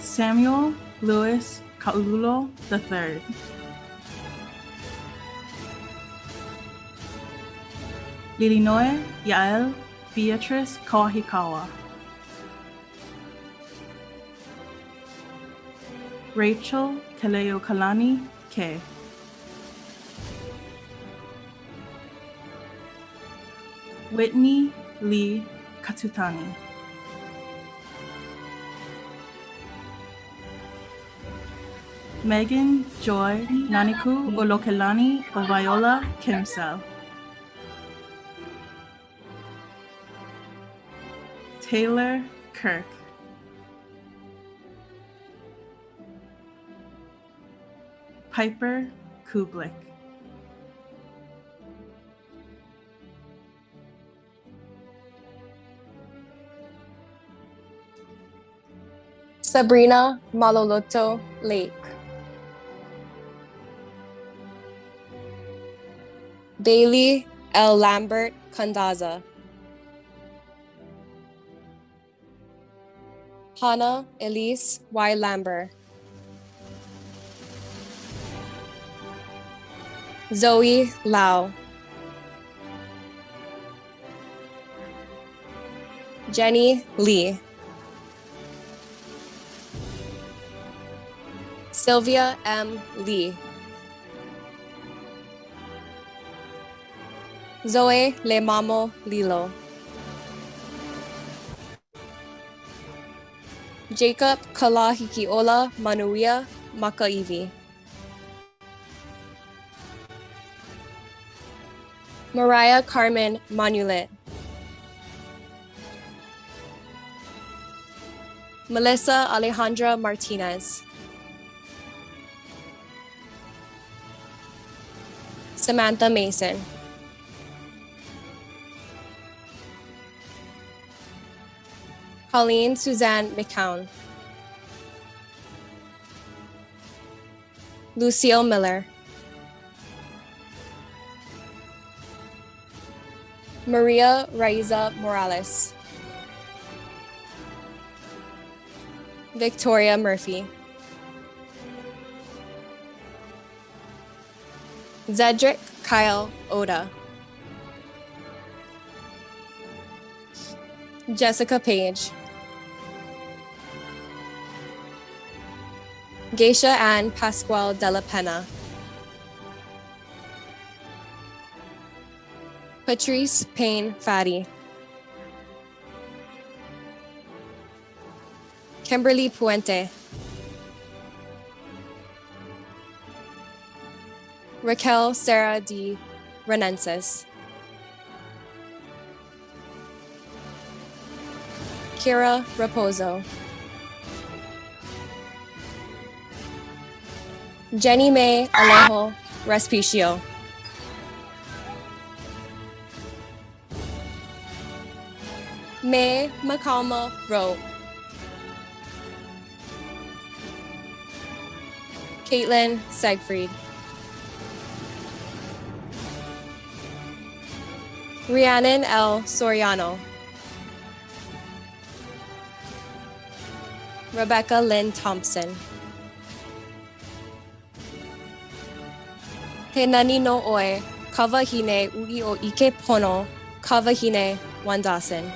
Samuel Louis Kaululo III. Lilinoe Yael Beatrice Kawahikawa. Rachel Kaleo Kalani K. Whitney Lee Katutani. Megan Joy Naniku Olokelani Oviola Kimsel. Taylor Kirk. Piper Kublik. Sabrina Maloloto Lake. Bailey L. Lambert Kandaza. Hannah Elise Y. Lambert. Zoe Lau. Jenny Lee. Sylvia M. Lee. Zoe Lemamo Lilo. Jacob Kalahikiola Manuia Makaivi. Mariah Carmen Manulet. Melissa Alejandra Martinez. Samantha Mason. Colleen Suzanne McCown. Lucille Miller. Maria Raiza Morales. Victoria Murphy. Zedric Kyle Oda. Jessica Page. Geisha Ann Pascual Della Pena. Patrice Payne Fatty. Kimberly Puente. Raquel Sarah D. Renenses. Kira Raposo. Jenny May Alejo Respicio. May Macalma Rowe. Caitlin Segfried. Rhiannon L. Soriano. Rebecca Lynn Thompson. He nani no oe, kawahine ui o ike pono, kawahine wandasen.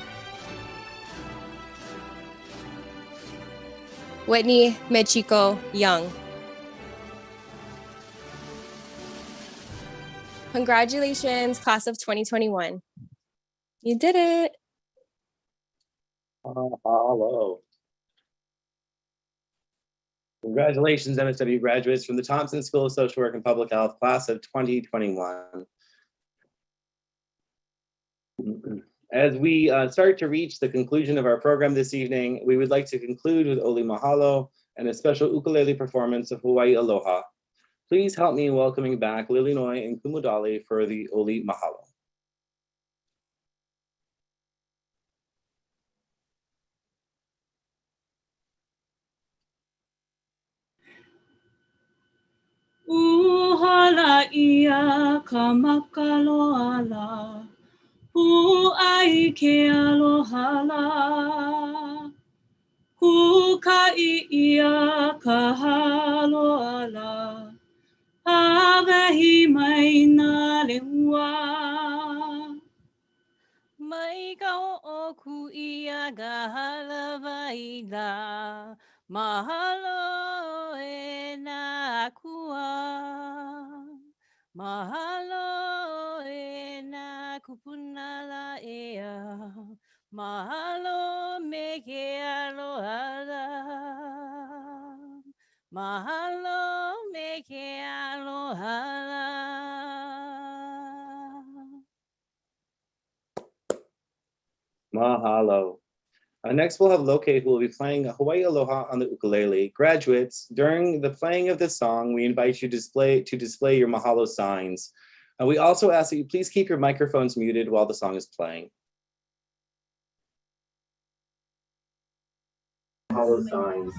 Whitney Mechiko Young. Congratulations, class of 2021. You did it. Hello. Congratulations, MSW graduates from the Thompson School of Social Work and Public Health, class of 2021. As we start to reach the conclusion of our program this evening, we would like to conclude with Oli Mahalo and a special ukulele performance of Hawaii Aloha. Please help me in welcoming back Lily Noy and Kumudali for the Oli Mahalo. Uhala ia ka makaloala, Hu'ai ke alohala, Hukai ia ka haloala, Hawaii mai nā lehua. Mai ka o'oku ia ka halawaila, mahalo e nā kua. Mahalo e nā kupunala ea, mahalo me ke alohala. Mahalo me ke alohala. Mahalo. Next, we'll have Loke, who will be playing Hawaii Aloha on the ukulele. Graduates, during the playing of this song, we invite you to display your mahalo signs. We also ask that you please keep your microphones muted while the song is playing. Mahalo signs.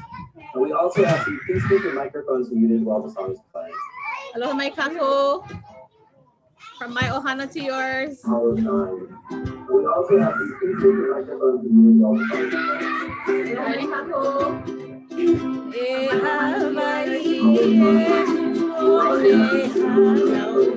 We also ask that you please keep your microphones muted while the song is playing. Aloha mai kako. From my ohana to yours. Mahalo signs. We also ask that you please keep your microphones muted while the song is playing. Aloha mai kako. E Hawaii e kuole hanaue.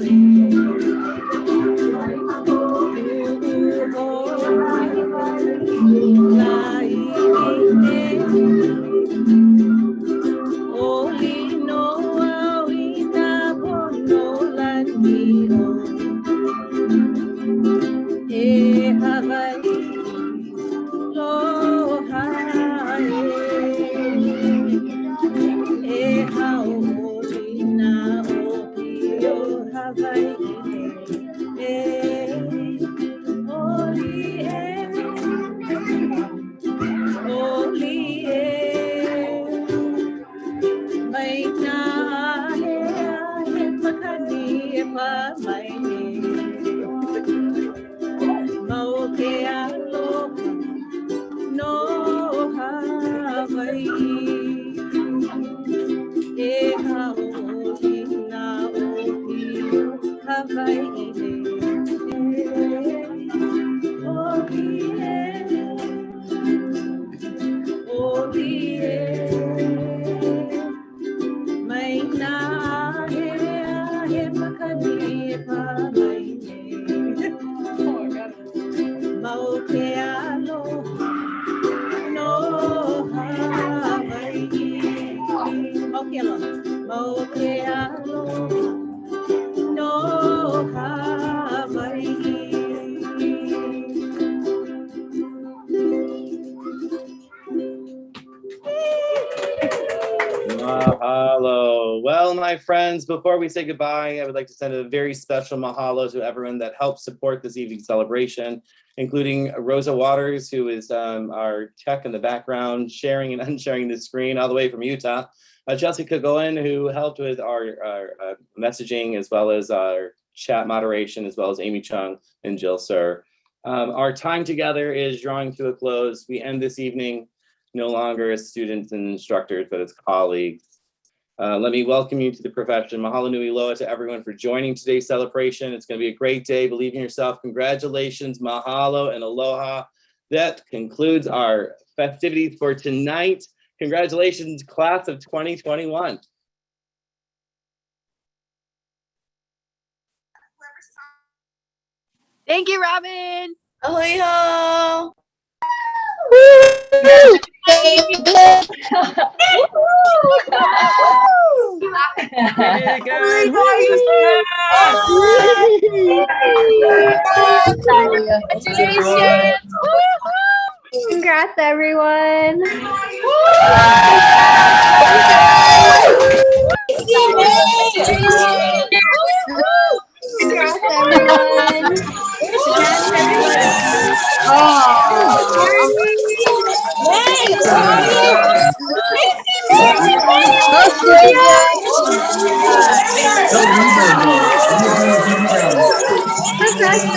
Mahalo. Well, my friends, before we say goodbye, I would like to send a very special mahalo to everyone that helped support this evening's celebration, including Rosa Waters, who is our tech in the background, sharing and unsharing the screen all the way from Utah. Jessica Goen, who helped with our messaging, as well as our chat moderation, as well as Amy Chung and Jill Sir. Our time together is drawing to a close. We end this evening no longer as students and instructors, but as colleagues. Let me welcome you to the profession. Mahalo nui loa to everyone for joining today's celebration. It's going to be a great day. Believe in yourself. Congratulations, mahalo, and aloha. That concludes our festivities for tonight. Congratulations, class of 2021. Thank you, Robin. Ahoy-ho! Congrats, everyone. Congrats, everyone. Congrats,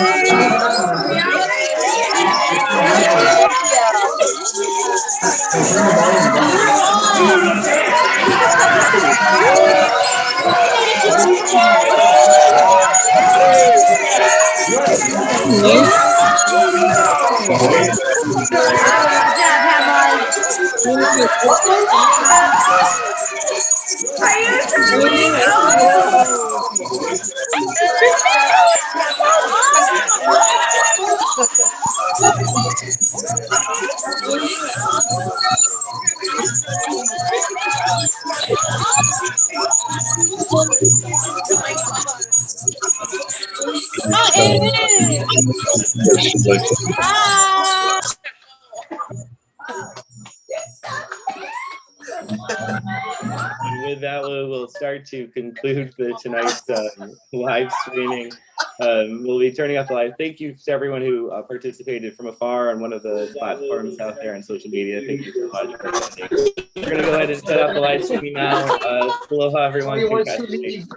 And with that, we will start to conclude tonight's live streaming. We'll be turning off the live. Thank you to everyone who participated from afar on one of the platforms out there on social media. Thank you so much for attending. We're going to go ahead and set up the live streaming now. Aloha, everyone. Congratulations.